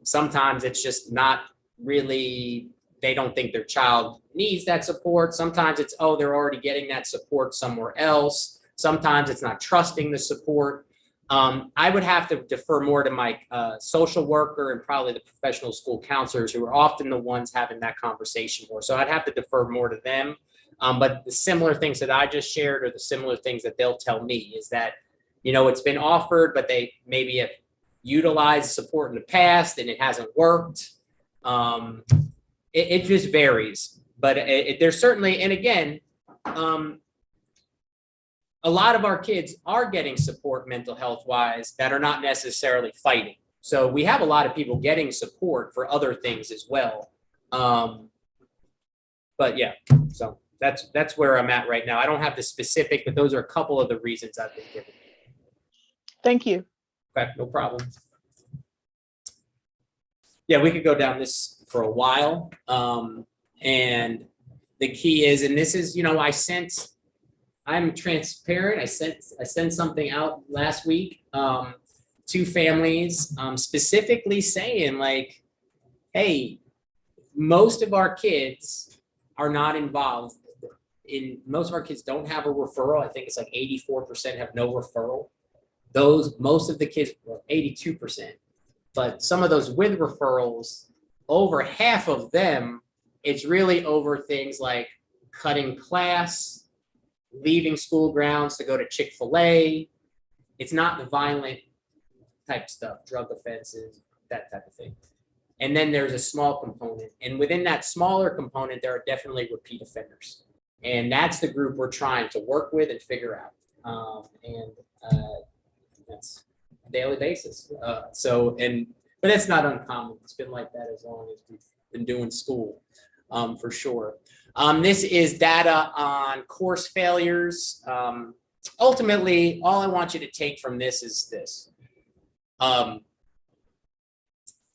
Sometimes it's just not really, they don't think their child needs that support. Sometimes it's, oh, they're already getting that support somewhere else. Sometimes it's not trusting the support. I would have to defer more to my social worker and probably the professional school counselors, who are often the ones having that conversation more. So I'd have to defer more to them. But the similar things that I just shared are the similar things that they'll tell me, is that, you know, it's been offered, but they maybe have utilized support in the past and it hasn't worked. It just varies, but there's certainly, and again, a lot of our kids are getting support mental health wise that are not necessarily fighting. So we have a lot of people getting support for other things as well. But yeah, so that's where I'm at right now. I don't have the specific, but those are a couple of the reasons I've been given. Thank you. Okay, no problem. Yeah, we could go down this for a while. And the key is, and this is, you know, I'm transparent. I sent something out last week to families, specifically saying, like, hey, most of our kids are not involved most of our kids don't have a referral. I think it's like 84% have no referral. Most of the kids, well, 82%, but some of those with referrals, over half of them, it's really over things like cutting class, leaving school grounds to go to Chick-fil-A. It's not the violent type stuff, drug offenses, that type of thing. And then there's a small component. And within that smaller component, there are definitely repeat offenders. And that's the group we're trying to work with and figure out. That's a daily basis. But that's not uncommon. It's been like that as long as we've been doing school, for sure. This is data on course failures. Ultimately, all I want you to take from this is this.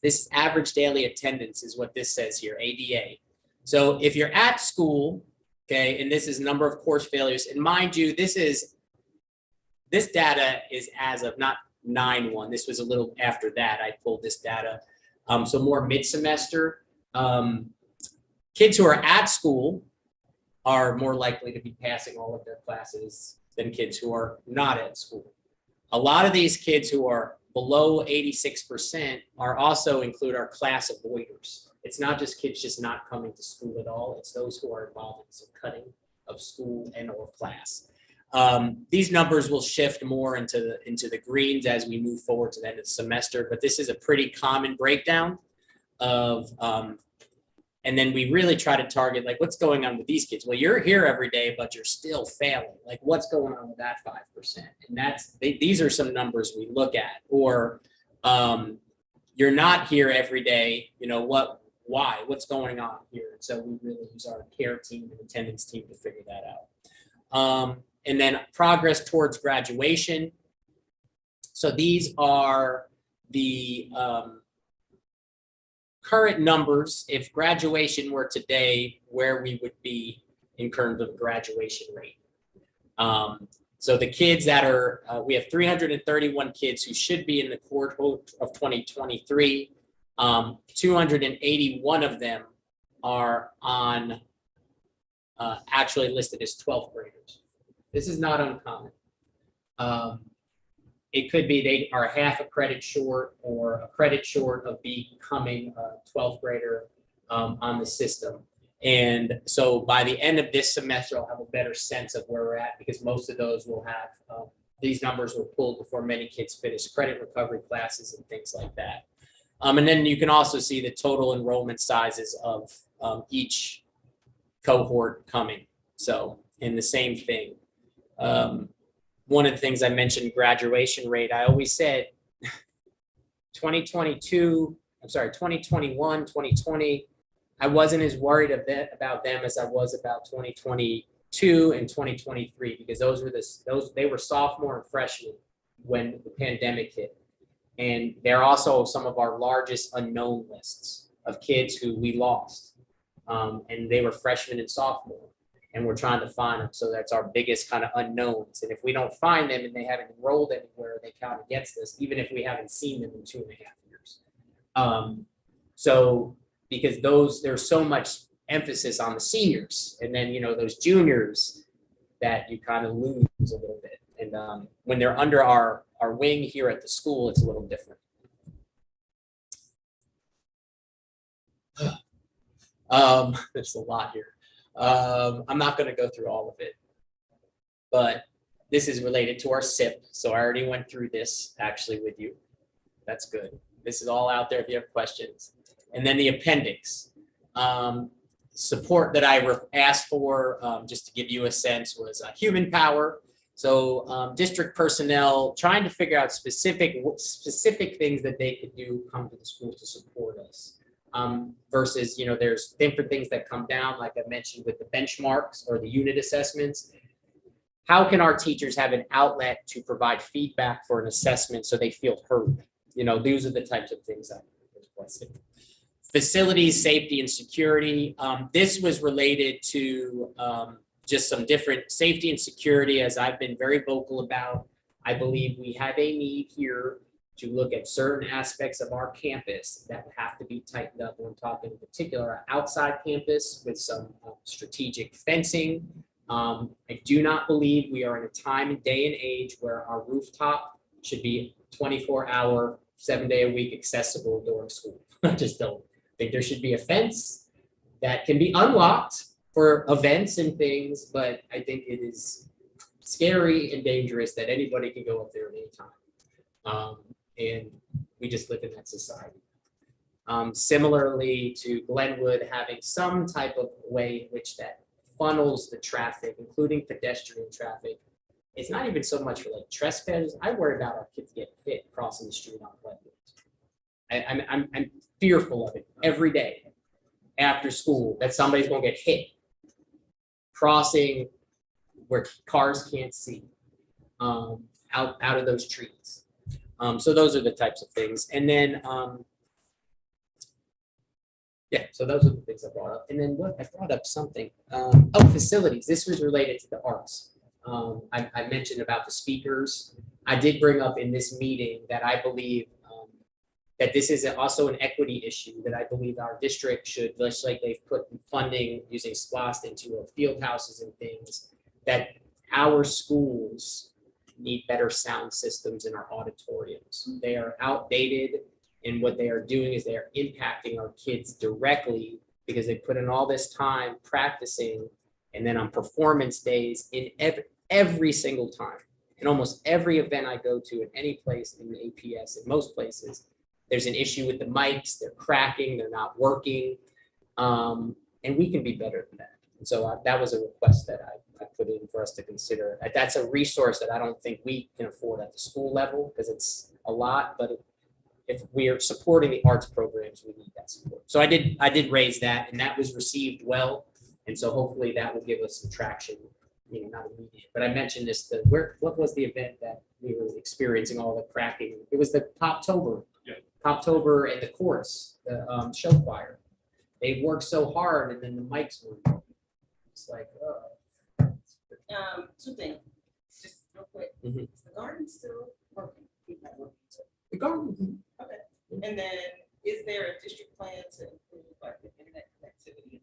This average daily attendance is what this says here, ADA. So if you're at school, okay, and this is number of course failures, and mind you, this data is as of not 9/1. This was a little after that I pulled this data. So more mid-semester. Kids who are at school are more likely to be passing all of their classes than kids who are not at school. A lot of these kids who are below 86% are also include our class avoiders. It's not just kids just not coming to school at all. It's those who are involved in some cutting of school and or class. These numbers will shift more into the greens as we move forward to the end of the semester, but this is a pretty common breakdown of, and then we really try to target like what's going on with these kids. Well, you're here every day, but you're still failing. Like what's going on with that 5%? And these are some numbers we look at. Or you're not here every day. You know why? What's going on here? And so we really use our care team and attendance team to figure that out. And then progress towards graduation. So these are the current numbers. If graduation were today, where we would be in terms of graduation rate. So the kids that are, we have 331 kids who should be in the cohort of 2023. 281 of them are on, actually listed as 12th graders. This is not uncommon. It could be they are half a credit short or a credit short of becoming a 12th grader on the system. And so by the end of this semester, I'll have a better sense of where we're at because most of those will have, these numbers were pulled before many kids finished credit recovery classes and things like that. And then you can also see the total enrollment sizes of each cohort coming. So, and the same thing. One of the things I mentioned, graduation rate, I always said 2021, 2020, I wasn't as worried about them as I was about 2022 and 2023 because they were sophomore and freshman when the pandemic hit. And they're also some of our largest unknown lists of kids who we lost. And they were freshmen and sophomore. And we're trying to find them. So that's our biggest kind of unknowns. And if we don't find them and they haven't enrolled anywhere, they count against us, even if we haven't seen them in 2.5 years. So because there's so much emphasis on the seniors and then, those juniors that you kind of lose a little bit. And when they're under our wing here at the school, it's a little different. There's a lot here. I'm not going to go through all of it, but this is related to our SIP. So I already went through this actually with you. That's good. This is all out there if you have questions. And then the appendix. Support that I asked for, just to give you a sense, was human power. So district personnel trying to figure out specific things that they could do come to the school to support us. Versus, there's different things that come down, like I mentioned with the benchmarks or the unit assessments. How can our teachers have an outlet to provide feedback for an assessment so they feel heard? These are the types of things I'm requesting. Facilities, safety, and security. This was related to just some different safety and security, as I've been very vocal about. I believe we have a need here to look at certain aspects of our campus that have to be tightened up. We're talking in particular outside campus with some strategic fencing. I do not believe we are in a time and day and age where our rooftop should be 24-hour, 7-day-a-week accessible during school. I just don't think there should be a fence that can be unlocked for events and things, but I think it is scary and dangerous that anybody can go up there at any time. And we just live in that society. Similarly to Glenwood, having some type of way in which that funnels the traffic, including pedestrian traffic. It's not even so much for like trespassers. I worry about our kids getting hit crossing the street on Glenwood. I'm fearful of it every day after school that somebody's gonna get hit crossing where cars can't see out of those trees. So those are the types of things. And then, yeah, so those are the things I brought up. And then what I brought up something, facilities. This was related to the arts. I mentioned about the speakers. I did bring up in this meeting that I believe that this is also an equity issue that I believe our district should, just like they've put funding using SPLOST into field houses and things, that our schools need better sound systems in our auditoriums. They are outdated, and what they are doing is they are impacting our kids directly because they put in all this time practicing, and then on performance days in every single time. In almost every event I go to in any place in the APS, in most places, there's an issue with the mics, they're cracking, they're not working. And we can be better than that. And so that was a request that I put in for us to consider. That's a resource that I don't think we can afford at the school level because it's a lot, but if we are supporting the arts programs, we need that support. So I did raise that, and that was received well. And so hopefully that will give us some traction, not immediate, but I mentioned this, what was the event that we were experiencing all the cracking? It was the Poptober. Yeah. Poptober and the chorus, the show choir. They worked so hard and then the mics were, it's like, Two things, just real quick. Mhm. Is the garden still working? Keep that working. the garden. Okay, and then is there a district plan to improve like the internet connectivity?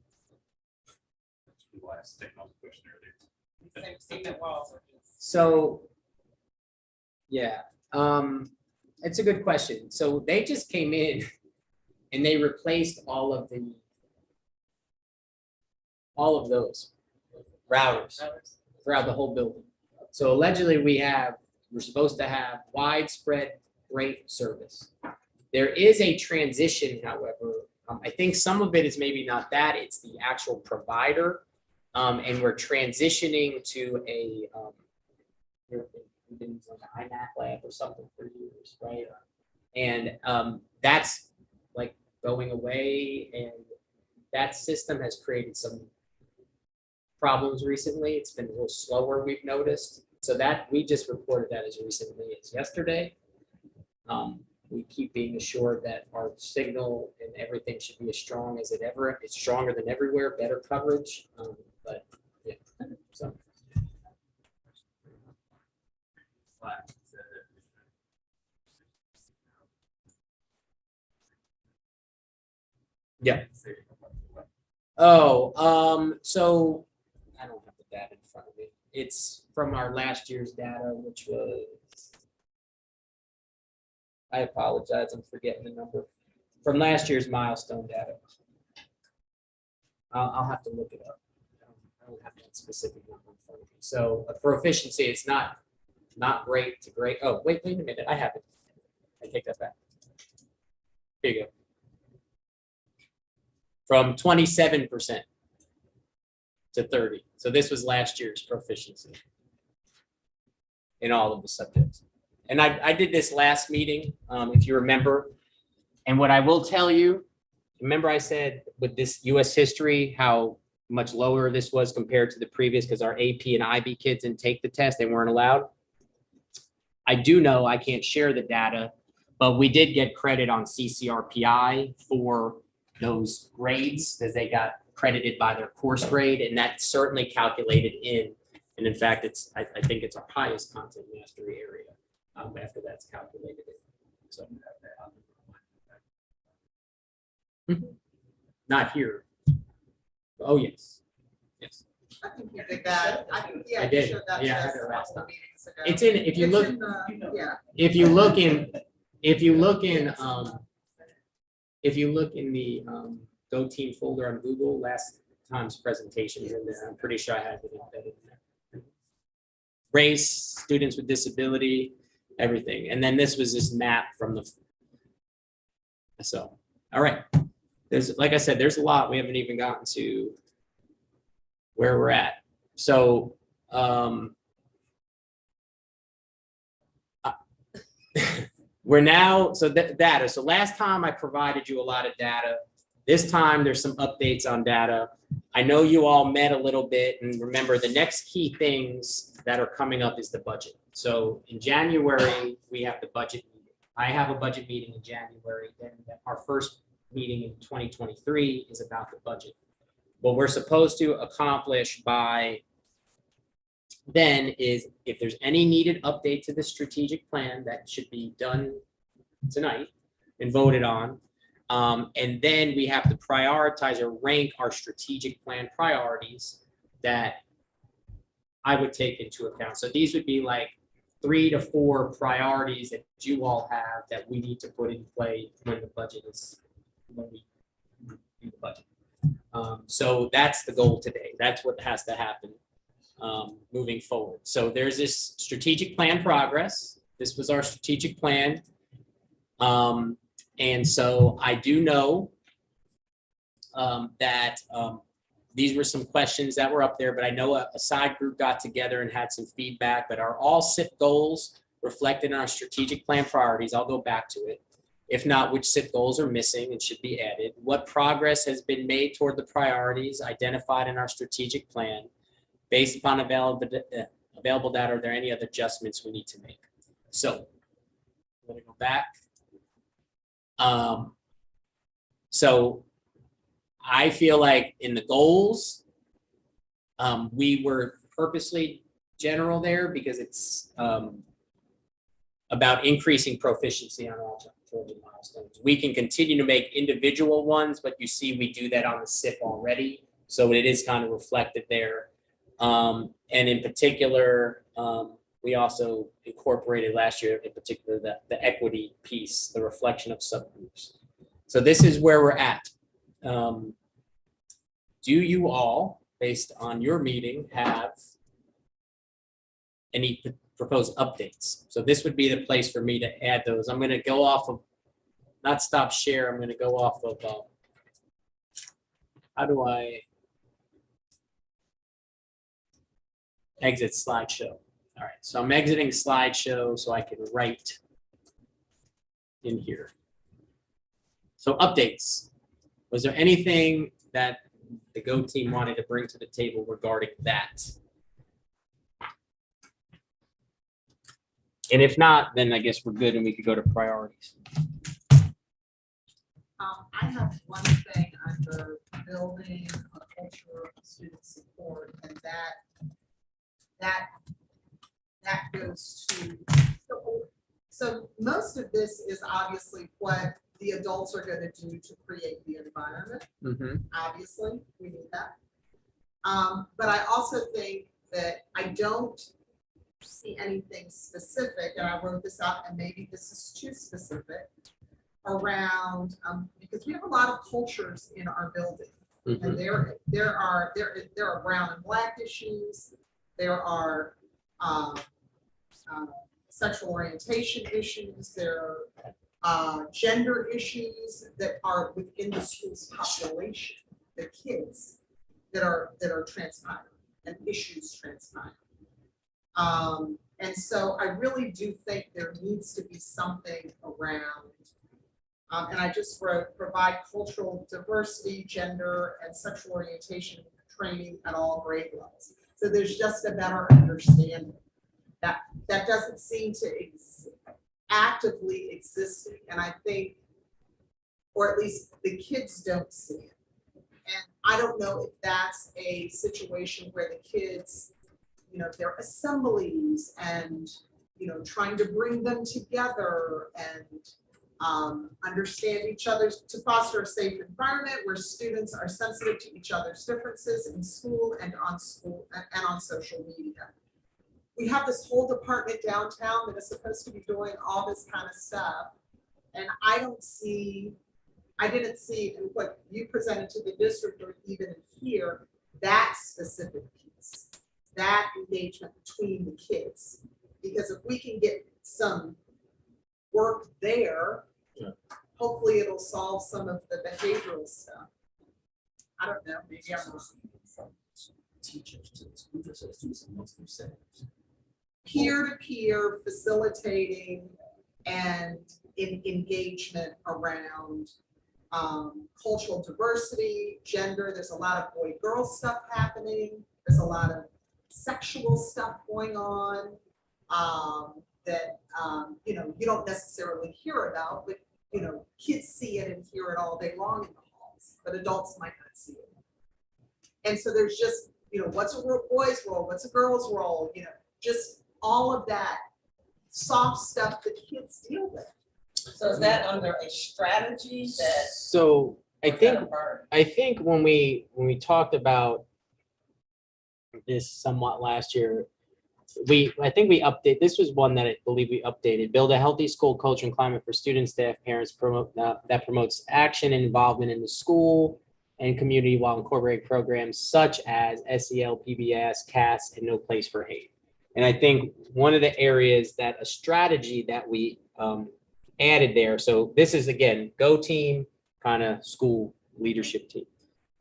Last technology question earlier. Same that walls are just. So, yeah, it's a good question. So they just came in and they replaced all of those routers throughout the whole building. So allegedly we're supposed to have widespread great service. There is a transition, however, I think some of it is maybe not that, it's the actual provider. And we're transitioning to we've been using an iMac lab or something for years, right? And that's like going away, and that system has created some problems recently. It's been a little slower, we've noticed. So that we just reported that as recently as yesterday. We keep being assured that our signal and everything should be as strong as it's stronger than everywhere, better coverage. But yeah, so. Yeah. Oh, so I don't have the data in front of me. It's from our last year's data, which was, I apologize, I'm forgetting the number. From last year's milestone data. I'll have to look it up. I don't have that specific number in front of me. So a proficiency, it's not great to great. Oh, wait a minute. I have it. I take that back. Here you go. From 27% to 30%. So this was last year's proficiency in all of the subjects. And I did this last meeting, if you remember. And what I will tell you, remember I said with this US history, how much lower this was compared to the previous, because our AP and IB kids didn't take the test, they weren't allowed. I do know, I can't share the data, but we did get credit on CCRPI for those grades as they got credited by their course grade, and that's certainly calculated in, and in fact, I think it's our highest content mastery area after that's calculated in. So not here. Oh, yes. Yes. I think you did that. I think, yeah, I you did. showed that Yeah, I to had us it a last couple time. meetings ago. It's in, if you It's look, in the- Yeah. if you look in the Go Team folder on Google, last time's presentation is in there. I'm pretty sure I had it embedded in there. Race, students with disability, everything. And then this was this map from the, so, all right. There's, like I said, there's a lot. We haven't even gotten to where we're at. So, we're now, so data. So last time I provided you a lot of data. This time there's some updates on data. I know you all met a little bit, and remember the next key things that are coming up is the budget. So in January, we have the budget meeting. I have a budget meeting in January. Then our first meeting in 2023 is about the budget. What we're supposed to accomplish by then is if there's any needed update to the strategic plan that should be done tonight and voted on. And then we have to prioritize or rank our strategic plan priorities that I would take into account. So these would be like 3 to 4 priorities that you all have that we need to put in play when the budget is, when we do the budget. So that's the goal today. That's what has to happen moving forward. So there's this strategic plan progress. This was our strategic plan. And so I do know that these were some questions that were up there, but I know a side group got together and had some feedback. But are all SIP goals reflected in our strategic plan priorities? I'll go back to it. If not, which SIP goals are missing and should be added? What progress has been made toward the priorities identified in our strategic plan? Based upon available data, are there any other adjustments we need to make? So I'm going to go back. So I feel like in the goals, we were purposely general there because it's about increasing proficiency on all children milestones. We can continue to make individual ones, but you see we do that on the SIP already. So it is kind of reflected there. And in particular, we also incorporated last year, in particular, the equity piece, the reflection of subgroups. So this is where we're at. Do you all, based on your meeting, have any proposed updates? So this would be the place for me to add those. I'm going to go off of, not stop share, I'm going to go off of, how do I exit slideshow? All right, so I'm exiting slideshow so I can write in here. So updates. Was there anything that the Go team wanted to bring to the table regarding that? And if not, then I guess we're good and we could go to priorities. I have one thing under building a culture of student support, and that goes to, so most of this is obviously what the adults are going to do to create the environment. Obviously, we need that. But I also think that I don't see anything specific, and I wrote this out, and maybe this is too specific, around, because we have a lot of cultures in our building. And there are brown and black issues. There are sexual orientation issues. There are gender issues that are within the school's population, the kids that are transpiring and issues transpiring. And so I really do think there needs to be something around, and I just wrote, provide cultural diversity, gender, and sexual orientation training at all grade levels. So there's just a better understanding that doesn't seem to actively existing. And I think, or at least the kids don't see it. And I don't know if that's a situation where the kids, their assemblies and, trying to bring them together and understand each other to foster a safe environment where students are sensitive to each other's differences in school and on social media. We have this whole department downtown that is supposed to be doing all this kind of stuff. And I didn't see in what you presented to the district or even here, that specific piece, that engagement between the kids. Because if we can get some work there, hopefully it'll solve some of the behavioral stuff. I don't know, maybe I'm wrong. Teachers to the school, to the students amongst themselves. Peer-to-peer facilitating and engagement around cultural diversity, gender. There's a lot of boy-girl stuff happening. There's a lot of sexual stuff going on that you don't necessarily hear about, but kids see it and hear it all day long in the halls, but adults might not see it. And so there's just, what's a boy's role, what's a girl's role, just all of that soft stuff that kids deal with. So is that under a strategy that? So I think when we talked about this somewhat last year, I think we update, this was one that I believe we updated. Build a healthy school culture and climate for students, staff, parents, that promotes action and involvement in the school and community while incorporating programs such as SEL, PBS, CAS, and No Place for Hate. And I think one of the areas that a strategy that we added there, so this is again, go team, kind of school leadership team,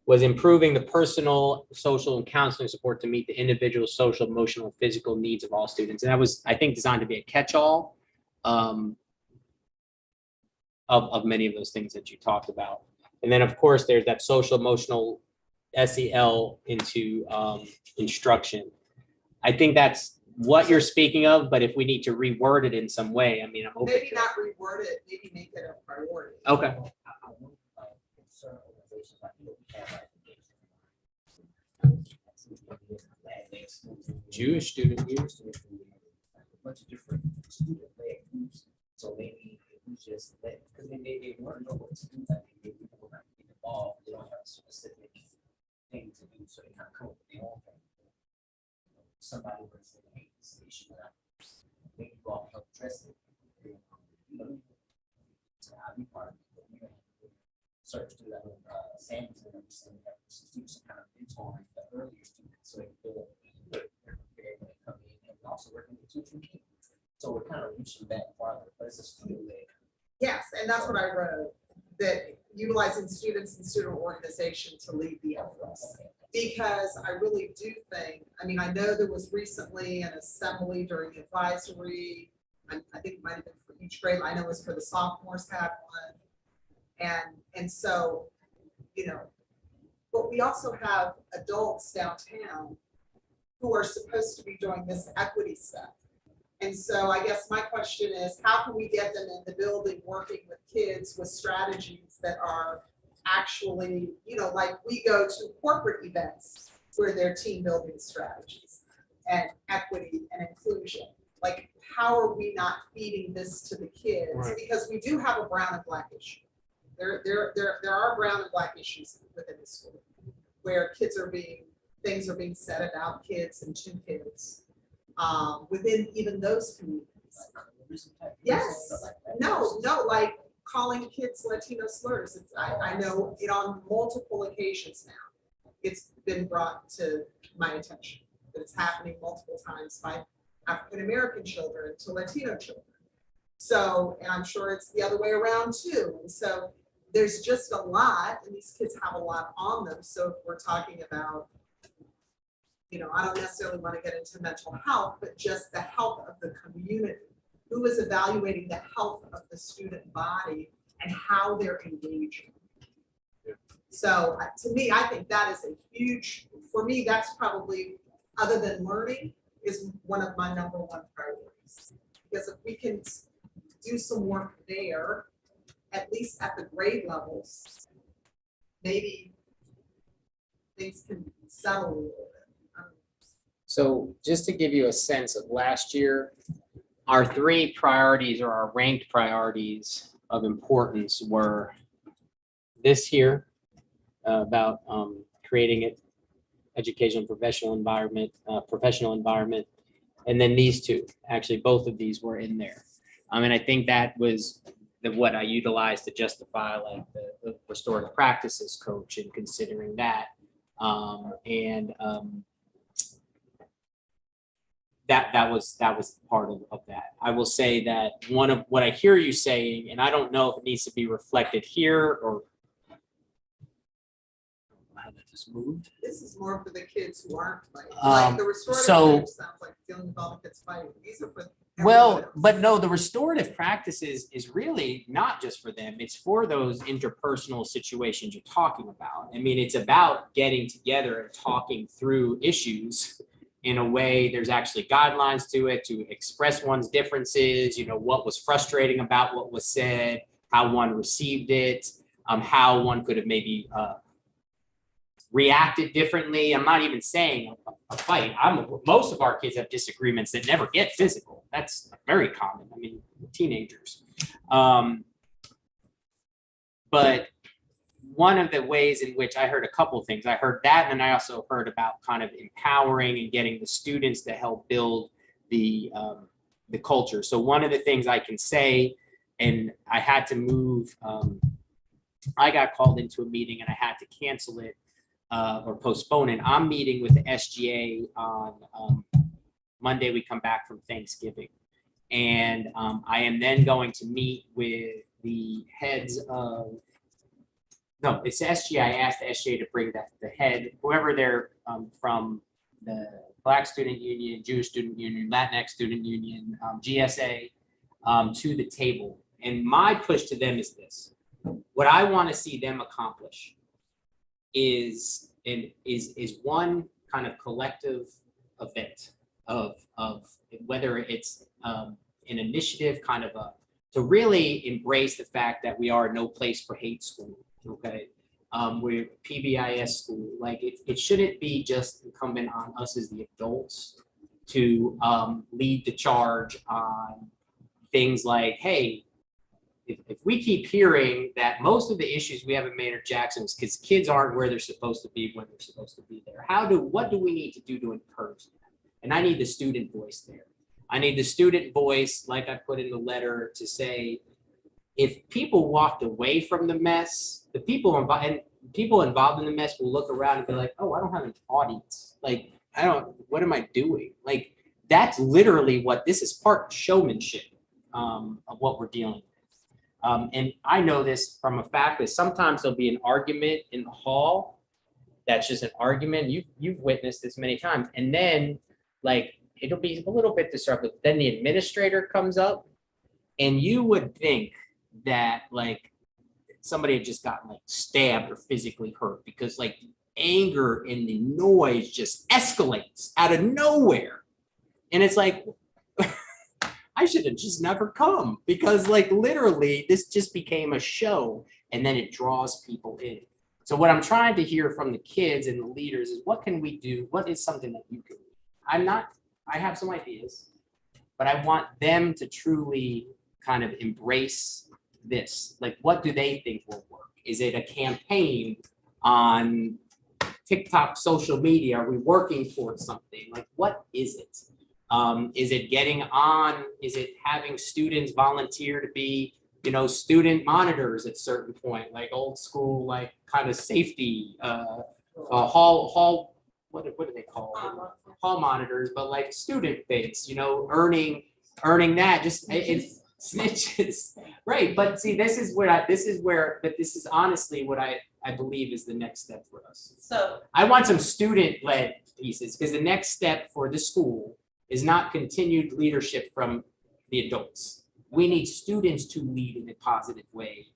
was improving the personal, social, and counseling support to meet the individual social, emotional, and physical needs of all students. And that was, I think, designed to be a catch-all of many of those things that you talked about. And then, of course, there's that social, emotional SEL into instruction. I think that's what you're speaking of, but if we need to reword it in some way, I mean, I'm open. Maybe not reword it, maybe make it a priority. Okay. Jewish student groups. A bunch of different student-led groups, so maybe it was just that, because they want to know what to do, like, they people not get involved, they don't have a specific thing to do, so they kind of come up with their own thing. Somebody would say, hey, this issue, maybe you all help address it. You know, so I'll be part of it. We're gonna search through that samples and everything, have students kind of mentoring the earlier students, so they feel prepared when they come in, and also working with tutoring team. So we're kind of reaching back farther, but it's a student-led. Yes, and that's what I wrote, that utilizing students and student organization to lead the efforts. Because I really do think, I mean, I know there was recently an assembly during the advisory, I think it might have been for each grade, I know it was for the sophomores had one. And so, you know, but we also have adults downtown who are supposed to be doing this equity stuff. And so I guess my question is, how can we get them in the building working with kids with strategies that are actually, you know, like we go to corporate events where they're team building strategies and equity and inclusion. Like, how are we not feeding this to the kids? Right. Because we do have a brown and black issue. There are brown and black issues within the school where things are being said about kids and to kids within even those communities. Yes, no, like calling kids Latino slurs. I know it on multiple occasions now. It's been brought to my attention that it's happening multiple times by African-American children to Latino children. So, and I'm sure it's the other way around too. And so there's just a lot, and these kids have a lot on them. So if we're talking about, you know, I don't necessarily want to get into mental health, but just the health of the community. Who is evaluating the health of the student body and how they're engaging? So to me, I think that is a huge, for me, that's probably, other than learning, is one of my number one priorities. Because if we can do some work there, at least at the grade levels, maybe things can settle a little bit. So just to give you a sense of last year, our three priorities or our ranked priorities of importance were this here about creating an educational professional environment, and then these two. Actually, both of these were in there. And I think that was what I utilized to justify like the restorative practices coach and considering that. That was part of that. I will say that one of what I hear you saying, and I don't know if it needs to be reflected here or how that just moved. This is more for the kids who aren't fighting. Like the restorative coach sounds like dealing with all the kids fighting. These are for well, but no, the restorative practices is really not just for them. It's for those interpersonal situations you're talking about. I mean, it's about getting together and talking through issues in a way. There's actually guidelines to it to express one's differences, you know, what was frustrating about what was said, how one received it, how one could have maybe reacted differently. I'm not even saying a fight. Most of our kids have disagreements that never get physical. That's very common. I mean, teenagers. But one of the ways in which I heard a couple of things, I heard that, and then I also heard about kind of empowering and getting the students to help build the culture. So one of the things I can say, and I had to move, I got called into a meeting and I had to cancel it or postpone it. I'm meeting with the SGA on Monday. We come back from Thanksgiving. And I am then going to meet with the heads of, no, it's the SGA. I asked the SGA to bring the head, whoever they're from, the Black Student Union, Jewish Student Union, Latinx Student Union, GSA, to the table. And my push to them is this. What I want to see them accomplish is one kind of collective event of whether it's an initiative, kind of to really embrace the fact that we are no place for hate school. Okay, we're PBIS school. Like it shouldn't be just incumbent on us as the adults to lead the charge on things like, hey, if we keep hearing that most of the issues we have in Maynard Jackson is because kids aren't where they're supposed to be when they're supposed to be there. What do we need to do to encourage that? And I need the student voice there. I need the student voice, like I put in the letter, to say, if people walked away from the mess, the people involved in the mess will look around and be like, oh, I don't have an audience. Like, what am I doing? Like, that's literally what this is, part showmanship of what we're dealing with. And I know this from a fact that sometimes there'll be an argument in the hall. That's just an argument. You've witnessed this many times. And then like, it'll be a little bit disruptive. Then the administrator comes up and you would think that like somebody had just gotten like stabbed or physically hurt because like anger and the noise just escalates out of nowhere. And it's like, I should have just never come because like literally this just became a show and then it draws people in. So what I'm trying to hear from the kids and the leaders is what can we do? What is something that you can do? I have some ideas, but I want them to truly kind of embrace this. Like, what do they think will work? Is it a campaign on TikTok, social media? Are we working towards something? Like, what is it? Is it getting on? Is it having students volunteer to be, student monitors at certain point, like old school, like kind of safety, hall, what do they call it? Hall monitors, but like student base, earning that, just it's snitches, right? But see, this is honestly what I believe is the next step for us. So I want some student-led pieces because the next step for the school is not continued leadership from the adults. We need students to lead in a positive way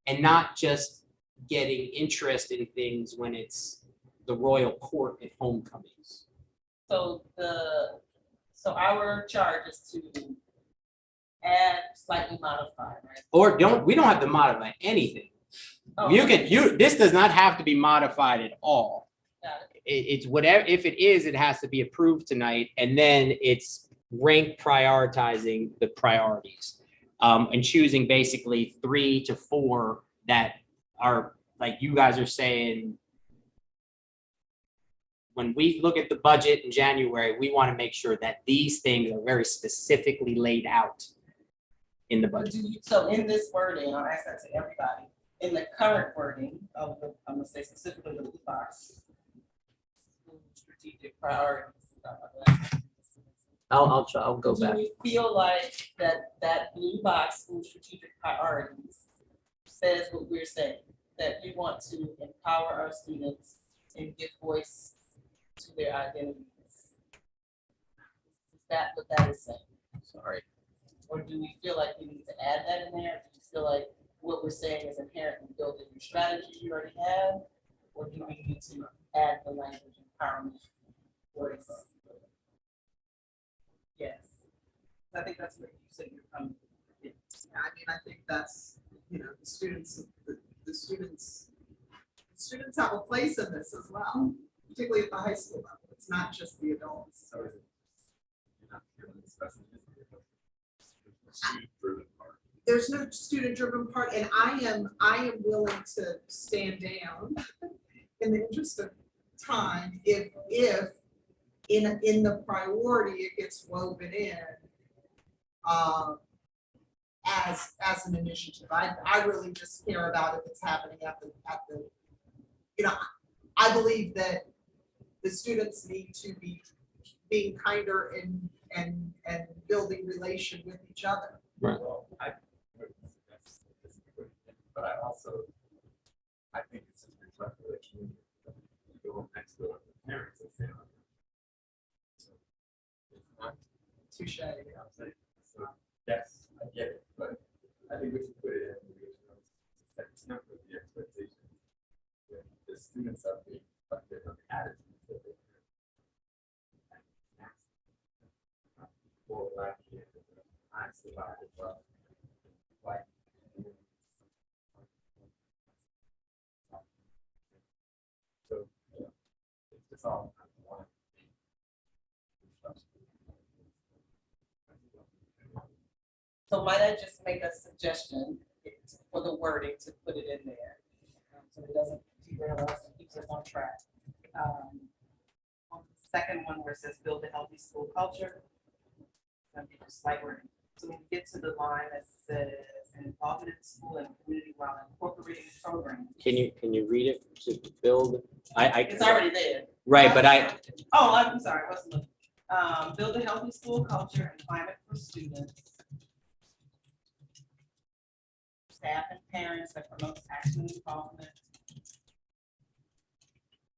and not just getting interest in things when it's the royal court at homecomings. So our charge is to add, slightly modify, right? Or we don't have to modify anything. Oh, This does not have to be modified at all. Got it. It's whatever, if it is, it has to be approved tonight, and then it's rank prioritizing the priorities and choosing basically 3 to 4 that are like you guys are saying. When we look at the budget in January, we want to make sure that these things are very specifically laid out in the budget. So in this wording, I'll ask that to everybody, in the current wording of I'm gonna say specifically the blue box, strategic priorities. I'll go back. Do you feel like that blue box in strategic priorities says what we're saying, that we want to empower our students and give voice to their identities? Is that what that is saying? Sorry. Or do we feel like we need to add that in there? Do you feel like what we're saying is inherently built in your strategy you already have? Or do we need to add the language empowerment voice? Yes. I think that's what you said you're coming. Yeah, I think that's, the students have a place in this as well, particularly at the high school level. It's not just the adults. So is it, you're not feeling especially the student-driven part? There's no student-driven part, and I am willing to stand down in the interest of time if in the priority, it gets woven in as an initiative. I really just care about if it's happening at the, you know, I believe that the students need to be being kinder and building relation with each other. Well, but I also, I think it's just reflective of the community. You go next to the parents and say, so it's not Touche. you know what I'm saying? So, yes, I get it, but I think we should put it in, set temper the expectation that the students are being reflected on the attitudes that they have. For Black kids, I survived as well. Like, so, you know, it's just all one. So might I just make a suggestion for the wording to put it in there? So it doesn't derail us and keeps us on track. On the second one where it says build a healthy school culture. Gonna be just slight wording. So when we get to the line that says involvement in school and community while incorporating programs. Can you read it to build? I. It's already there. Right, but I, Oh, I'm sorry, I wasn't looking. Build a healthy school culture and climate for students. Staff and parents that promotes action and involvement.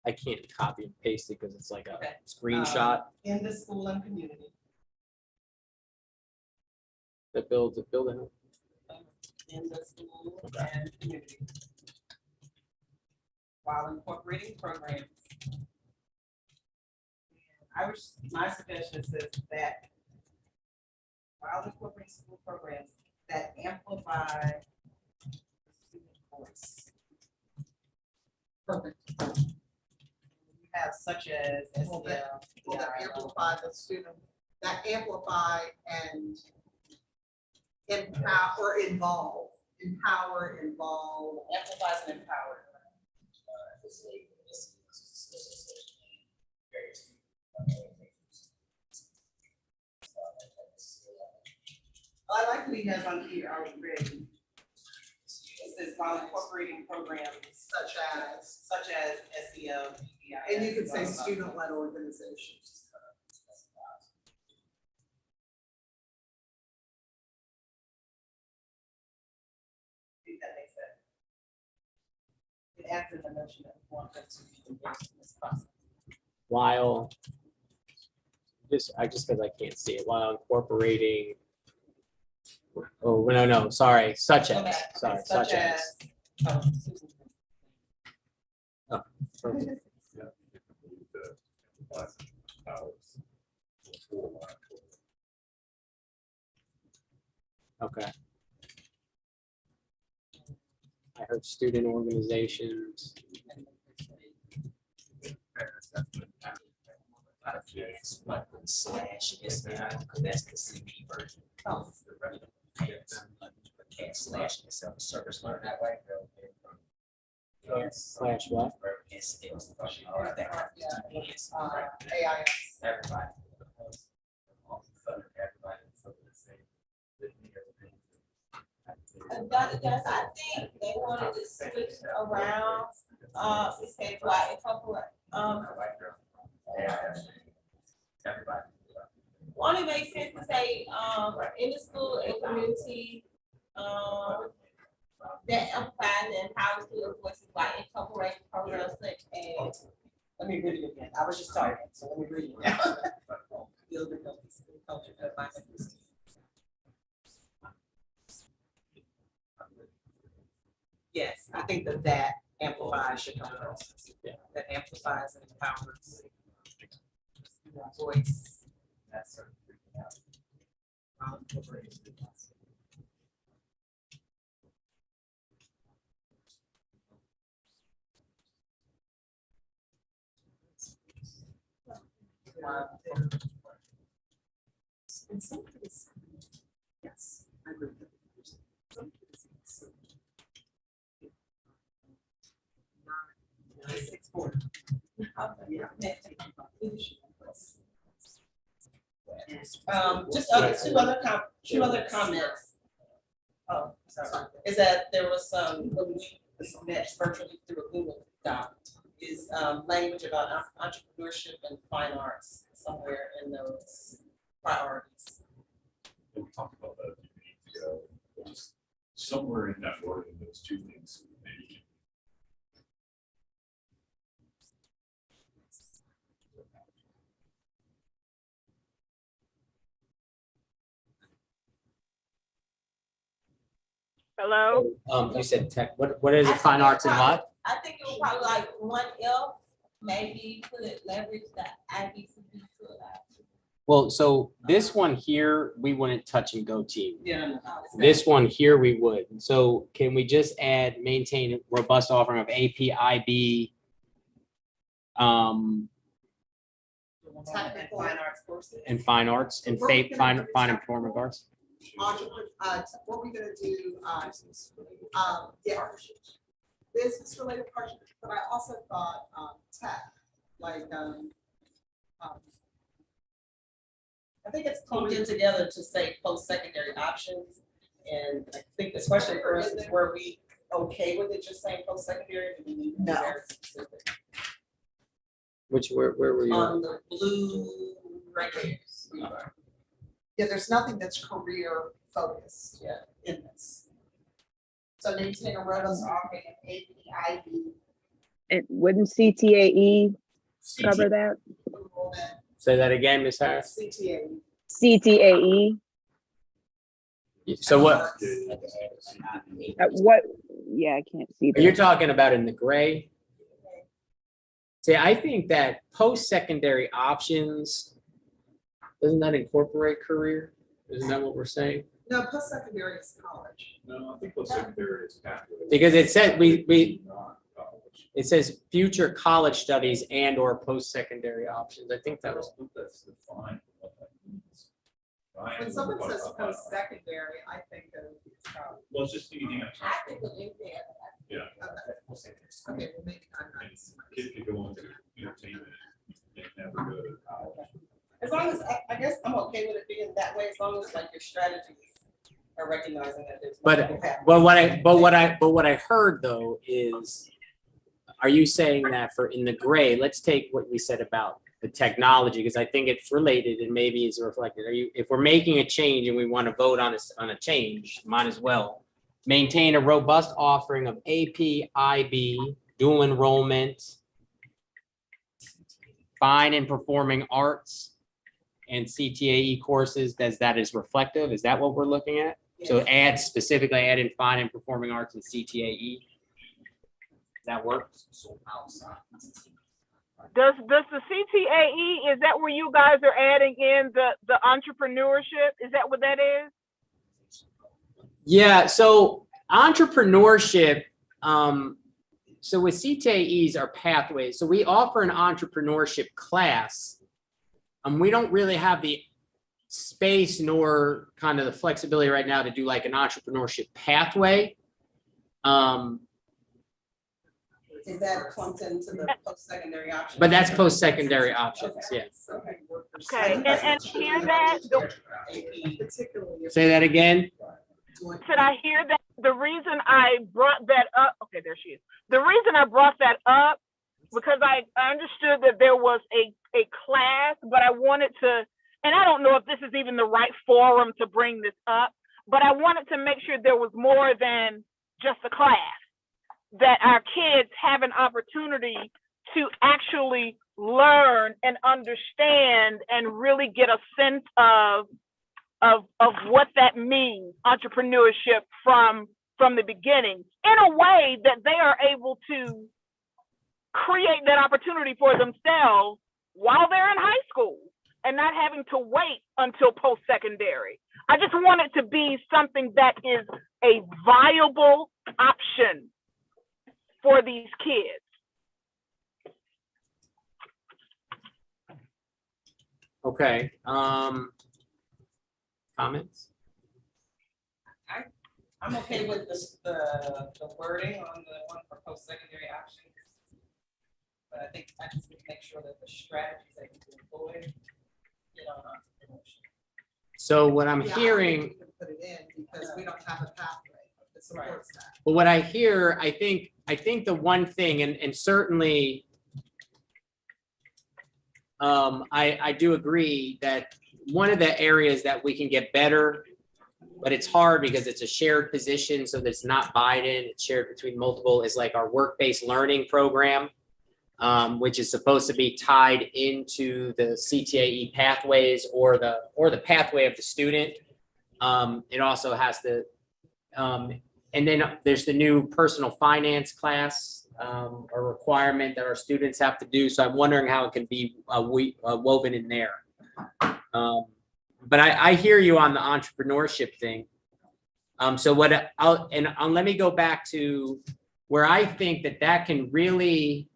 I can't copy and paste it because it's like a Okay. screenshot In the school and community. that builds a building. In the school and community. While incorporating programs. My suggestion says that while incorporating school programs that amplify the student voice. Perfect. You have such as Well, that amplify the student, that amplify and empower, involve, empower, involve. amplifies and empowers. I like what he has on here already. It says while incorporating programs Such as, such as SEL. and you could say student-led organizations. I think that makes sense. It adds in the notion that we want them to be engaged in this process. While just because I can't see it, while incorporating. Oh, no, sorry, such as, Okay, sorry, such as. oh, Perfect. Yeah. The class powers before one. Okay. I heard student organizations. Slash is because that's the CP version. Oh. Can't slash itself, service learn that way. Slash what? It's AIS. everybody. Dr. Johnson, I think they wanted to switch around, we said, why incorporate, Everybody. one, it makes sense to say, in the school and community, that amplify and empower student voices by incorporating programs such as. Let me read it again. I was just talking, so let me read it now. Build a healthy school culture that binds the students. Yes, I think that amplifies should come first. Yeah. That amplifies and empowers. Your voice. That's sort of. And some of it is, yes, I agree with that. Some of it is so- Six forty. Yeah. Next. Just two other comments. Oh, sorry, is that there was some, when we met virtually through a Google Doc, is language about entrepreneurship and fine arts somewhere in those priorities. We talked about that a few meetings ago, but just somewhere in that word, in those two things, maybe. Hello? You said tech, what is it, fine arts and what? I think it was probably like one L, maybe put it leverage that IBCB to it. Well, so this one here, we wouldn't touch and go team. Yeah. This one here, we would. So can we just add maintain robust offering of APIB? Technical fine arts courses. And fine arts and fine and performing arts. What we're gonna do, yeah, business related partnerships, but I also thought, tech, like, I think it's clumped in together to say post-secondary options. And I think the question for us is, were we okay with it just saying post-secondary? Do we need to be No. very specific? Where were you? On the blue right here. yeah, there's nothing that's career focused Yeah. in this. So maintain a robust offering of APIB And wouldn't CTAE cover that? enrollment, Say that again, Ms. Harris. CTA. CTAE, So what, what, yeah, I can't see you're that. talking about in the gray? See, I think that post-secondary options, doesn't that incorporate career? Isn't that what we're saying? No, post-secondary is college. No, I think post-secondary is pathway. Because it said we Not college. it says future college studies and or post-secondary options. I think that I was, don't think that's defined for what that means. When someone says post-secondary, I think of, Well, it's just anything. I think we'll leave there. Yeah. okay, we'll make it And nice. kids could go on to entertainment and never go to college. As long as, I guess I'm okay with it being that way, as long as like your strategies are recognizing that there's. but what I heard though is, are you saying that for in the gray, let's take what we said about the technology, because I think it's related and maybe it's reflected. If we're making a change and we want to vote on a change, might as well maintain a robust offering of AP, IB, dual enrollment, fine and performing arts, and CTAE courses, that is reflective. Is that what we're looking at? So add specifically add in fine and performing arts and CTAE. That works. Does the CTAE, is that where you guys are adding in the entrepreneurship? Is that what that is? Yeah, so entrepreneurship, so with CTAEs are pathways. So we offer an entrepreneurship class. We don't really have the space nor kind of the flexibility right now to do like an entrepreneurship pathway. Is that clumped into the post-secondary option? But that's post-secondary options, yeah. Okay, and hear that? Particularly. Say that again. Should I hear that? The reason I brought that up, okay, there she is. The reason I brought that up, because I understood that there was a class, but I wanted to, and I don't know if this is even the right forum to bring this up, but I wanted to make sure there was more than just a class, that our kids have an opportunity to actually learn and understand and really get a sense of what that means, entrepreneurship from the beginning, in a way that they are able to create that opportunity for themselves while they're in high school and not having to wait until post-secondary. I just want it to be something that is a viable option for these kids. Okay, comments? I'm okay with the wording on the one for post-secondary options. But I think I just need to make sure that the strategies that you employ get on entrepreneurship. So what I'm Yeah, I don't think hearing, we can put it in because we don't have a pathway that supports that. but what I hear, I think the one thing, and certainly, I do agree that one of the areas that we can get better, but it's hard because it's a shared position, so that's not buy-in, it's shared between multiple, is like our work-based learning program, which is supposed to be tied into the CTAE pathways or the pathway of the student. It also has to, and then there's the new personal finance class, a requirement that our students have to do. So I'm wondering how it can be woven in there. But I hear you on the entrepreneurship thing. So what let me go back to where I think that can really,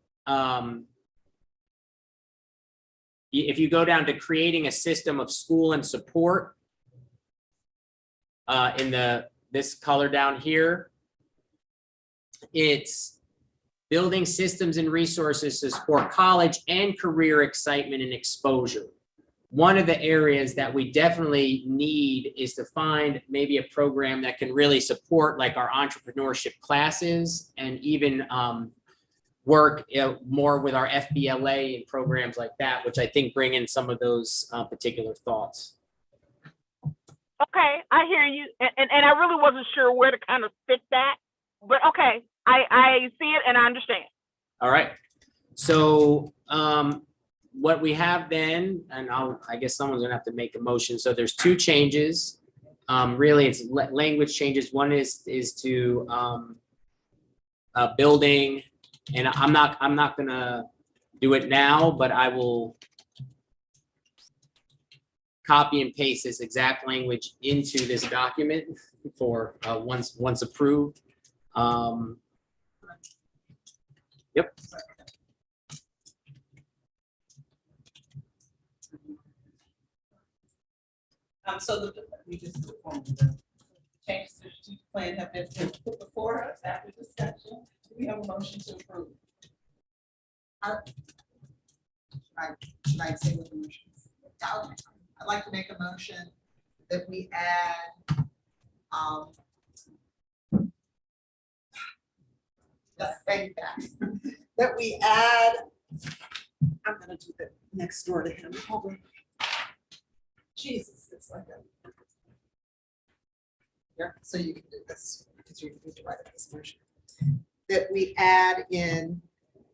if you go down to creating a system of school and support, in this color down here, it's building systems and resources to support college and career excitement and exposure. One of the areas that we definitely need is to find maybe a program that can really support like our entrepreneurship classes and even work more with our FBLA and programs like that, which I think bring in some of those particular thoughts. Okay, I hear you, and I really wasn't sure where to kind of fit that, but okay, I see it and I understand. All right. So what we have then, and I guess someone's gonna have to make a motion. So there's two changes. Really, it's language changes. One is to building, and I'm not gonna do it now, but I will copy and paste this exact language into this document for once approved. Yep. So we just the changes to the strategic plan have been put before us after discussion. Do we have a motion to approve? Should I say what the motion is? I'd like to make a motion that we add, let's say that we add, I'm gonna do that next door to him. Hold on. Jesus, it's like a. Yeah, so you can do this, because you need to write this motion. That we add in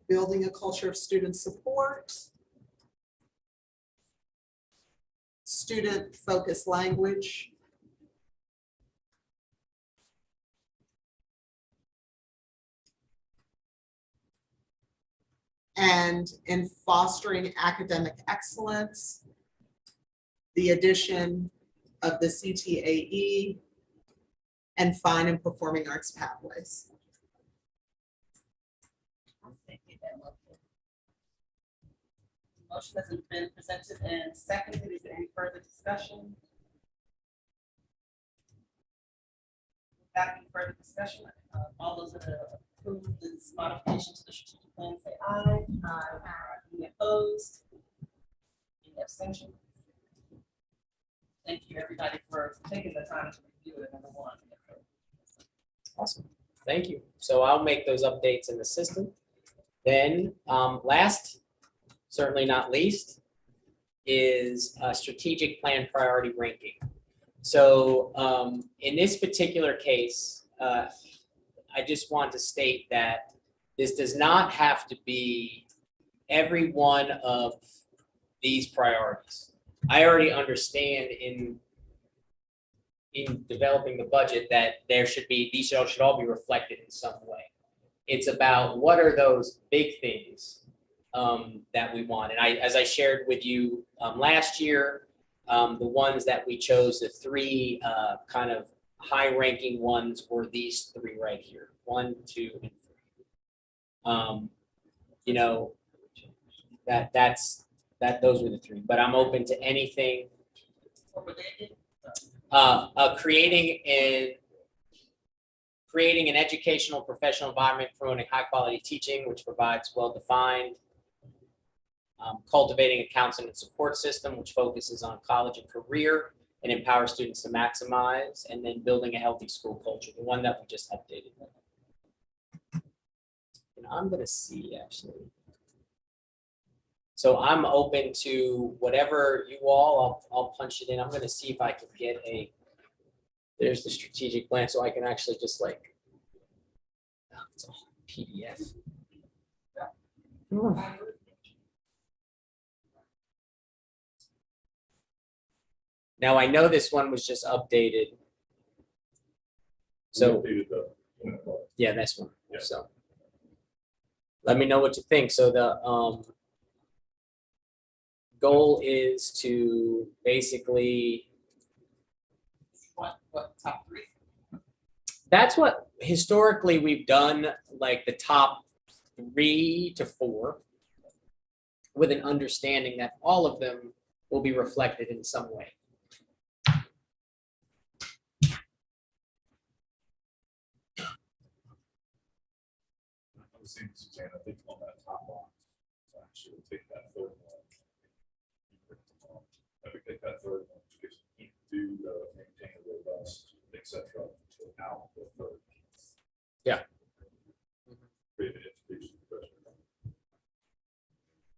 building a culture of student support, student-focused language, and in fostering academic excellence, the addition of the CTAE, and fine and performing arts pathways. Motion has been presented and seconded. Is there any further discussion? Without any further discussion, all those that approve this modification to the strategic plan say aye. Aye. Any opposed? Any abstention? Thank you, everybody, for taking the time to review it. Number one. Awesome. Thank you. So I'll make those updates in the system. Then last, certainly not least, is a strategic plan priority ranking. So in this particular case, I just want to state that this does not have to be every one of these priorities. I already understand in developing the budget that there should be, these should all be reflected in some way. It's about what are those big things that we want. And as I shared with you last year, the ones that we chose, the three kind of high-ranking ones were these three right here, 1, 2, and 3. You know, those were the three. But I'm open to anything. Creating an educational professional environment promoting high quality teaching, which provides well-defined, cultivating a counseling and support system, which focuses on college and career, and empower students to maximize, and then building a healthy school culture, the one that we just updated. And I'm gonna see actually. So I'm open to whatever you all, I'll punch it in. I'm gonna see if I can get there's the strategic plan, so I can actually just like, oh, it's a PDF. Now I know this one was just updated. So, We updated the- yeah, this one, Yeah. so. Let me know what you think. So the goal is to basically, What, top 3? that's what historically we've done, like the top 3 to 4, with an understanding that all of them will be reflected in some way. I was saying to Suzanne, I think on that top line, so actually we'll take that third one. If we take that third one, because you do maintain a robust, et cetera, out the third. Yeah. Create an education professional.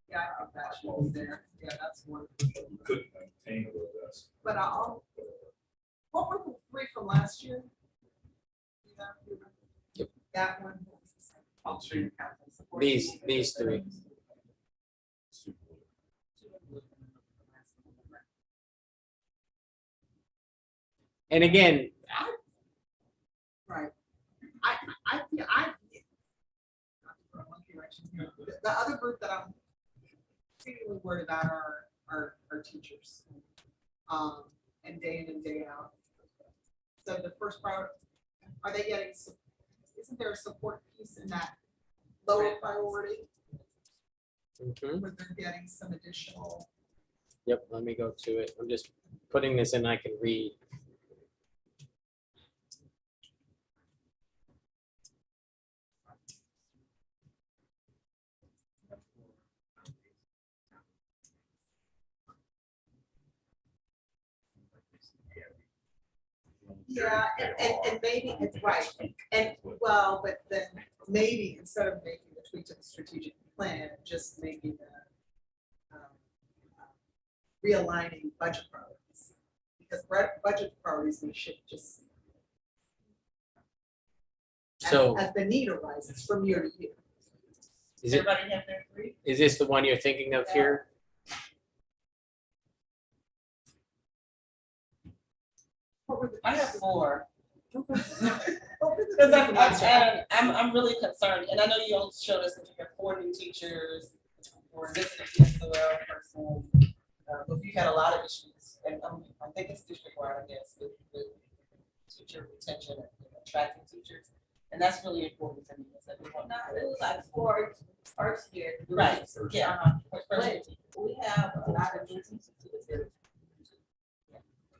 Yeah, I think that should be there. Yeah, that's one. You couldn't maintain a robust. But what were the 3 from last year? You know, you remember? Yep. That one. These 3. And again, Right. I feel, not to throw one direction here. The other group that I'm particularly worried about are teachers. And day in and day out. So the first part, are they getting, isn't there a support piece in that lower priority where they're getting some additional? yep, let me go to it. I'm just putting this in, I can read. Yeah, and maybe it's right. And well, but then maybe instead of making the tweak to the strategic plan, just making the realigning budget priorities. Because budget priorities, we should just, So as the need arises from year to year. is it, Everybody have their 3? is this the one you're thinking of here? I have 4. Because I'm really concerned, and I know you all showed us that you have 4 new teachers, or this is the person, but we had a lot of issues, and I think it's district-wide, I guess, with teacher retention and attracting teachers, and that's really important to me. Is that we want It was like 4 first year. right, yeah. But we have a lot of new teachers too.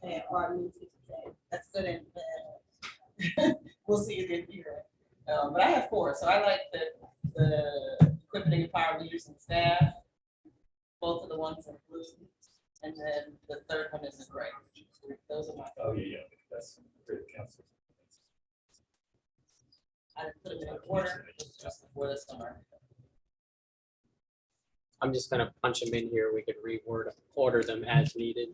And our new teachers. That's good and bad. We'll see it in here. But I have 4, so I like the equipping and empower leaders and staff. Both of the ones in blue, and then the third one is in gray. Those are my. Oh, yeah, that's great council. I didn't put them in order, just before the summer. I'm just gonna punch them in here. We could order them as needed.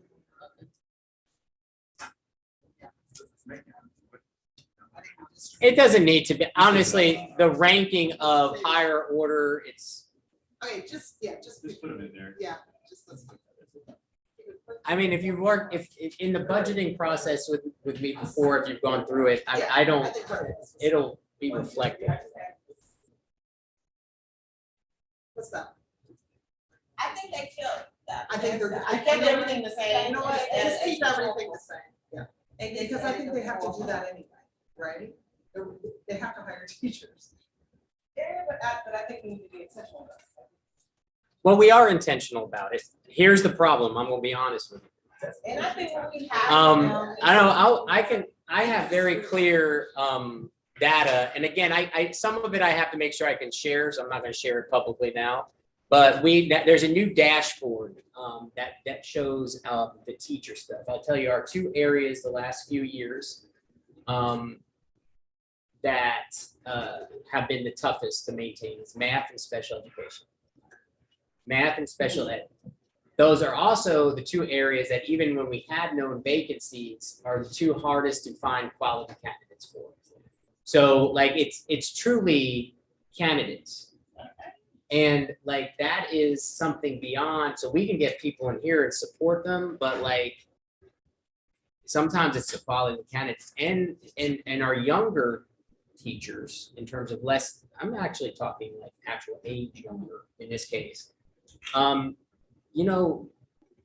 It doesn't need to be, honestly, the ranking of higher order, it's, Okay, just Just put them in there. yeah, just let's. I mean, if you work, if in the budgeting process with me before, if you've gone through it, I don't, think we're- it'll be reflected. What's that? I think they killed that. I think they're, I kept everything the same. You know what, just keep everything the same, yeah, They did because I think they have to do everything. that anyway, right? They have to hire teachers. Yeah, but I think we need to be intentional about it. Well, we are intentional about it. Here's the problem. I'm gonna be honest with you. And I think when we have. I don't, I have very clear, data. And again, some of it I have to make sure I can share, so I'm not gonna share it publicly now. But there's a new dashboard that shows the teacher stuff. I'll tell you our two areas the last few years that have been the toughest to maintain is math and special education. Math and special ed. Those are also the two areas that even when we had known vacancies are the two hardest to find quality candidates for. So like it's truly candidates. And like that is something beyond, so we can get people in here and support them, but like sometimes it's the quality of the candidates and our younger teachers in terms of less, I'm actually talking like actual age younger in this case. You know,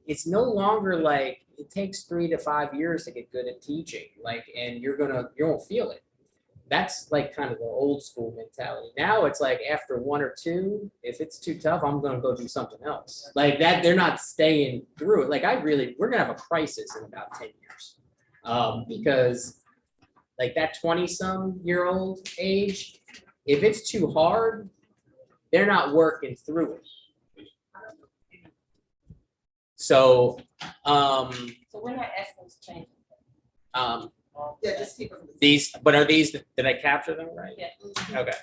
it's no longer like it takes 3 to 5 years to get good at teaching, like, and you won't feel it. That's like kind of the old school mentality. Now it's like after 1 or 2, if it's too tough, I'm gonna go do something else. Like that, they're not staying through it. Like we're gonna have a crisis in about 10 years. Because like that 20-some-year-old age, if it's too hard, they're not working through it. So, So we're not asking to change. Yeah, just keep them. these, but are these, did I capture them right? Yeah. Okay.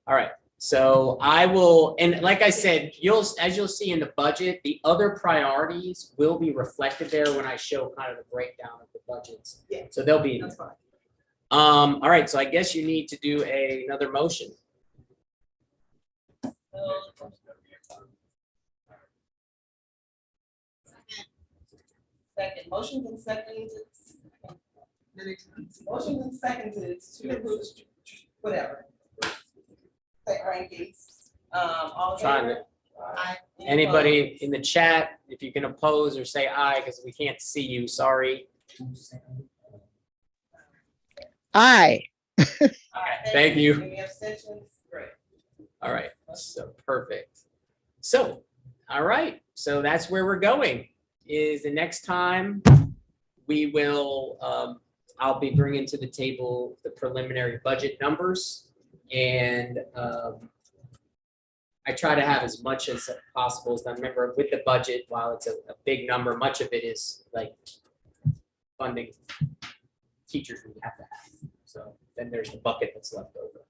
All right. So I will, and like I said, as you'll see in the budget, the other priorities will be reflected there when I show kind of the breakdown of the budgets. Yeah. So they'll be, That's fine. all right. So I guess you need to do another motion. Second, motion and seconded. Motion and seconded to approve, whatever. Say rankings. All in Trying favor? to- Aye. Anybody in the chat, if you can oppose or say aye, because we can't see you, sorry. Aye. Aye, Thank you. Any abstentions? Great. All right, so perfect. So, all right, so that's where we're going, is the next time we will, I'll be bringing to the table the preliminary budget numbers. And I try to have as much as possible as I remember with the budget, while it's a big number, much of it is like funding teachers we have to have. So then there's the bucket that's left over.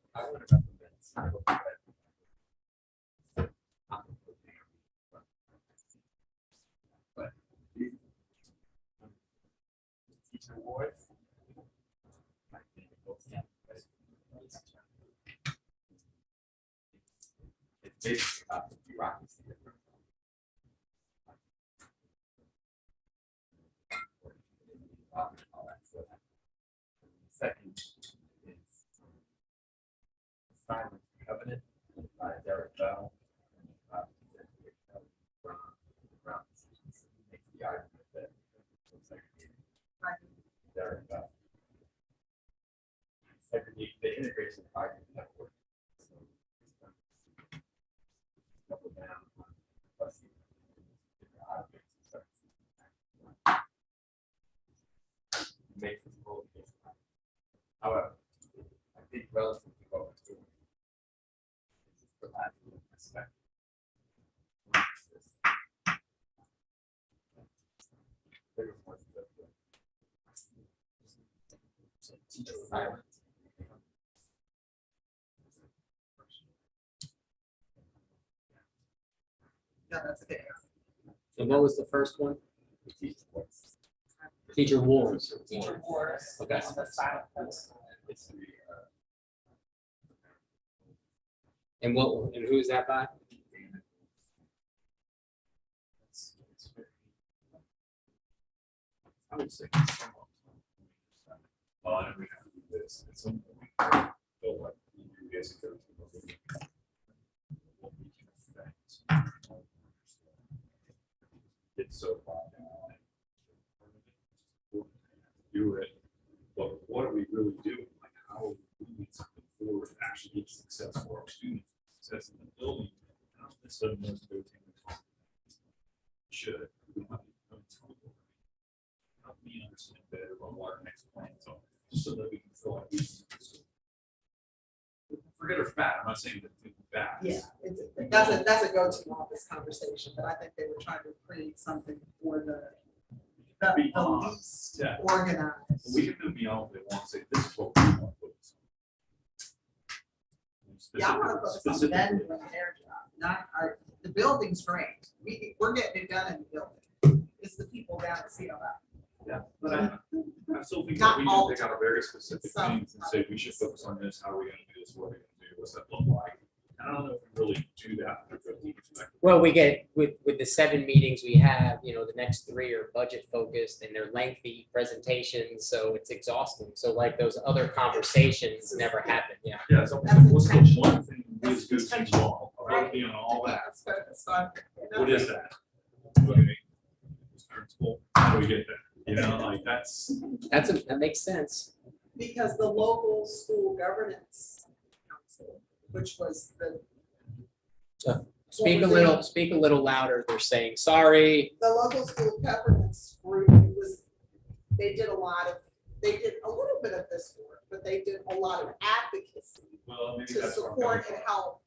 It's basically about the bureaucracy. Second is Silent Covenant by Derek Bell. Makes the argument that Derek Bell. Segregate the integration argument network. Double down on plus make this whole case. However, I think relative to what we're doing, this is the last aspect. Bigger points of the teacher silence. No, that's okay. So what was the first one? Teacher wars. Teacher wars. Okay. On the silent post. And who's that by? I would say. Well, I know we have to do this at some point. Feel like you guys go to what we can affect. It's so far now. Do it, but what are we really doing? Like, how are we moving something forward to actually get success for our students, success in the building? Not necessarily those go to should. We don't have to help me understand better what our next plans are, just so that we can feel like we forget our fat. I'm not saying that that. Yeah, that's a go-to office conversation, but I think they were trying to create something for the Beyond, least yeah. organized. We can move beyond what they want to say, this is what we want to focus on. Yeah, I want to focus on them Specifically. doing their job, not our, the building's great. We're getting it done in the building. It's the people down at CLF. Yeah, but I still think Not that we all should pick out a very specific some. things and say, we should focus on this, how are we gonna do this, what are we gonna do, what's that look like? And I don't know if we really do that from a team perspective. Well, we get, with the 7 meetings we have, you know, the next 3 are budget focused and they're lengthy presentations, so it's exhausting. So like those other conversations never happen, yeah. Yeah, so what's the one thing we as good teams want, above being all that, Let's focus on- what is that? Okay. Principal, how do we get there? You know, like That makes sense. Because the local school governance council, which was the. Speak a little louder. They're saying, sorry. The local school governance group they did a little bit of this work, but they did a lot of advocacy well, maybe to that's where I'm support coming and from. help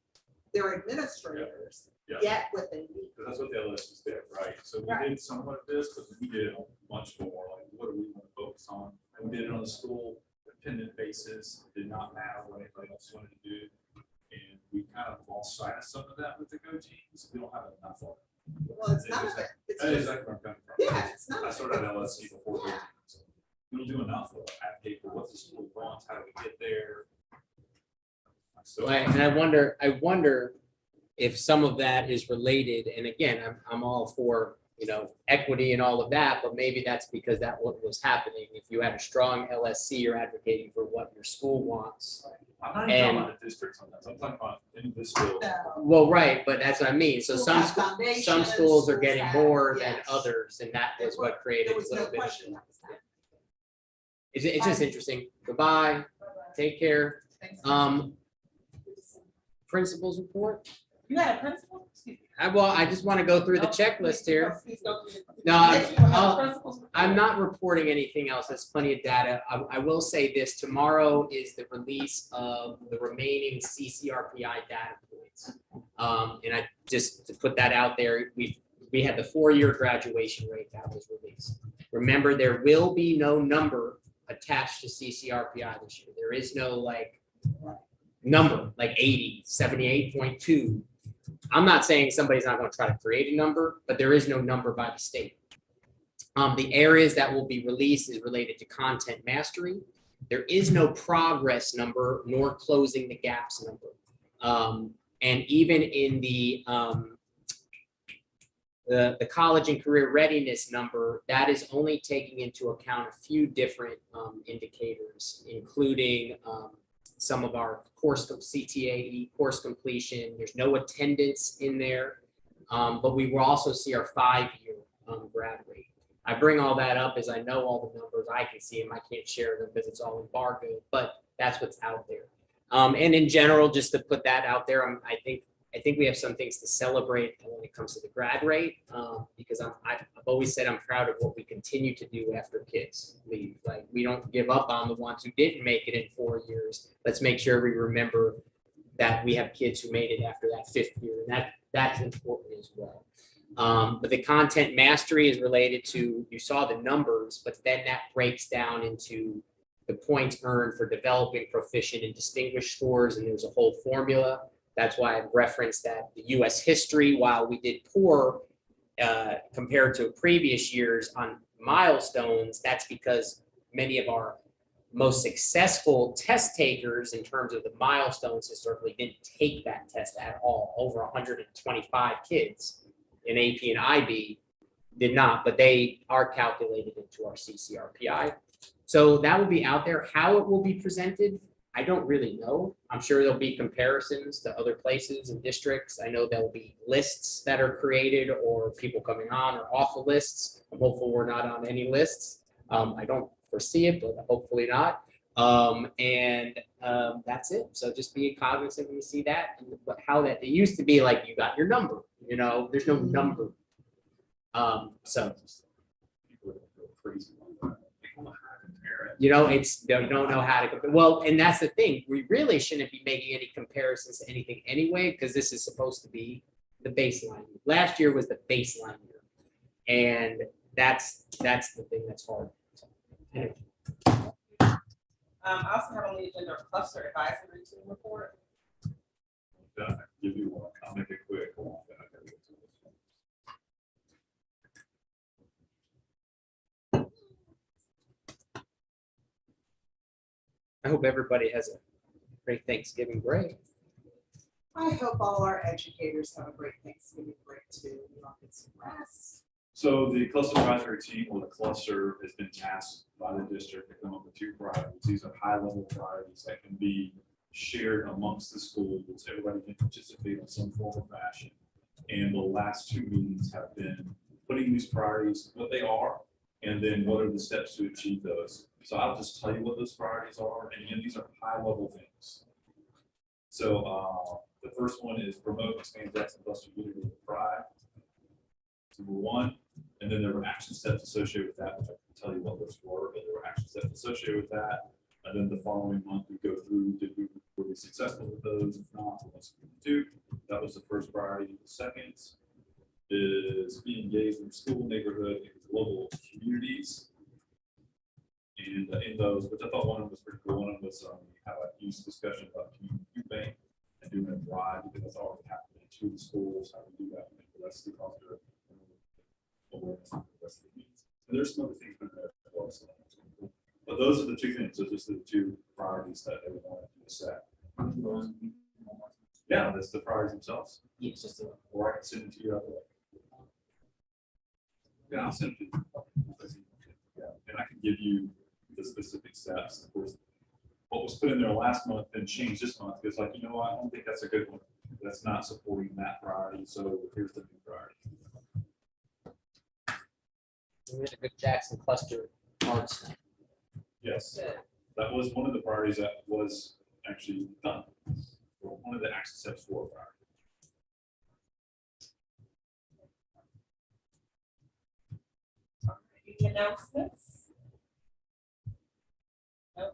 their administrators Yeah. get what they need. Because that's what the LSs did, right? So we Right. did somewhat of this, but we did much more, like, what do we want to focus on? And we did it on a school dependent basis, it did not matter what anybody else wanted to do. And we kind of lost sight of some of that with the go teams, we don't have enough of it. Well, it's none of it. It's That is just, exactly where I'm coming from. yeah, it's not. I started at LSC before. go teams. We don't do enough of advocate for what the school wants, how do we get there? So. And I wonder if some of that is related, and again, I'm all for, you know, equity and all of that, but maybe that's because that what was happening. If you had a strong LSC, you're advocating for what your school wants. I'm not even talking about the districts on that, I'm talking about in this school. Well, right, but that's what I mean. So Schools some, have some foundations, schools are schools getting have- more than yes. others, and that was what created There a was no little bit. question that was happening. It's just interesting. Goodbye, take care. Thanks. Principals report? You had a principal? Excuse me. I just want to go through the checklist here. Please go through it. No, Next, we will have I'll- the principals report. I'm not reporting anything else. That's plenty of data. I will say this, tomorrow is the release of the remaining CCRPI data points. And I, just to put that out there, we had the 4-year graduation rate that was released. Remember, there will be no number attached to CCRPI this year. There is no like number, like 80, 78.2. I'm not saying somebody's not going to try to create a number, but there is no number by the state. The areas that will be released is related to content mastery. There is no progress number nor closing the gaps number. And even in the college and career readiness number, that is only taking into account a few different indicators, including some of our course CTAE course completion. There's no attendance in there, but we will also see our 5-year grad rate. I bring all that up as I know all the numbers. I can see them. I can't share them because it's all embargoed, but that's what's out there. And in general, just to put that out there, I think we have some things to celebrate when it comes to the grad rate, because I've always said I'm proud of what we continue to do after kids leave. Like, we don't give up on the ones who didn't make it in 4 years. Let's make sure we remember that we have kids who made it after that 5th year, and that's important as well. But the content mastery is related to, you saw the numbers, but then that breaks down into the points earned for developing proficient and distinguished scores, and there's a whole formula. That's why I've referenced that the US history, while we did poor compared to previous years on milestones, that's because many of our most successful test takers in terms of the milestones historically didn't take that test at all. Over 125 kids in AP and IB did not, but they are calculated into our CCRPI. So that will be out there. How it will be presented, I don't really know. I'm sure there'll be comparisons to other places and districts. I know there'll be lists that are created or people coming on or off the lists. I'm hopeful we're not on any lists. I don't foresee it, but hopefully not. That's it. So just be cognizant when you see that, and how that, it used to be like you got your number, you know, there's no number. So People are crazy. They want to compare it. You know, they don't know how to compare. Well, and that's the thing. We really shouldn't be making any comparisons to anything anyway, because this is supposed to be the baseline. Last year was the baseline year. And that's the thing that's hard. Anyway. I also have on the agenda a cluster advisory team report. Give you one, I'll make it quick. I hope everybody has a great Thanksgiving break. I hope all our educators have a great Thanksgiving break too. We all get some rest. So the cluster advisory team, or the cluster, has been tasked by the district to come up with 2 priorities. These are high-level priorities that can be shared amongst the schools. Everybody can participate in some form or fashion. And the last 2 meetings have been putting these priorities, what they are, and then what are the steps to achieve those. So I'll just tell you what those priorities are. And again, these are high-level things. So the first one is promote and expand Jackson Cluster unity and pride. Number 1. And then there were action steps associated with that, which I can tell you what those were, but there were action steps associated with that. And then the following month, we go through, were we successful with those? If not, what's we do? That was the first priority. The second is be engaged in school, neighborhood, and global communities. And in those, which I thought one of them was pretty cool. One of them was have a huge discussion about community food bank and doing a drive, because that's already happening to the schools, how we do that. That's the culture. And there's some other things in there as well. So, but those are the 2 things. Those are just the 2 priorities that they wanted to set. Yeah, that's the priorities themselves. Yes, just a. Or I can send it to you. Yeah, I'll send it to you. Yeah, and I can give you the specific steps. Of course, what was put in there last month and changed this month, because like, you know, I don't think that's a good one. That's not supporting that priority. So here's the new priority. We had a good Jackson cluster arts. Yes, that was one of the priorities that was actually done. One of the action steps for priority. Any announcements? No,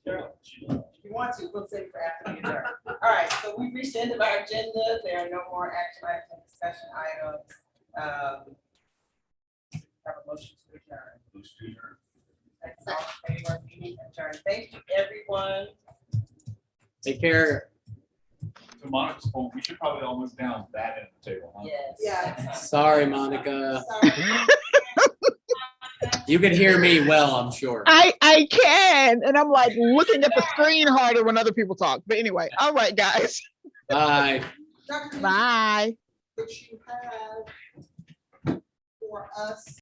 sure. If you want to, we'll save for after the adjourn. All right, so we've reached the end of our agenda. There are no more action items and discussion items. Have a motion to adjourn. Motion to adjourn. That's all in favor, meeting adjourned. Thank you, everyone. Take care. To Monica's point, we should probably almost down that end of the table. Huh? Yes. Yeah. Sorry, Monica. Sorry. You can hear me well, I'm sure. I can, and I'm like looking at the screen harder when other people talk. But anyway, all right, guys. Bye. Dr. Newsom, Bye. that you have for us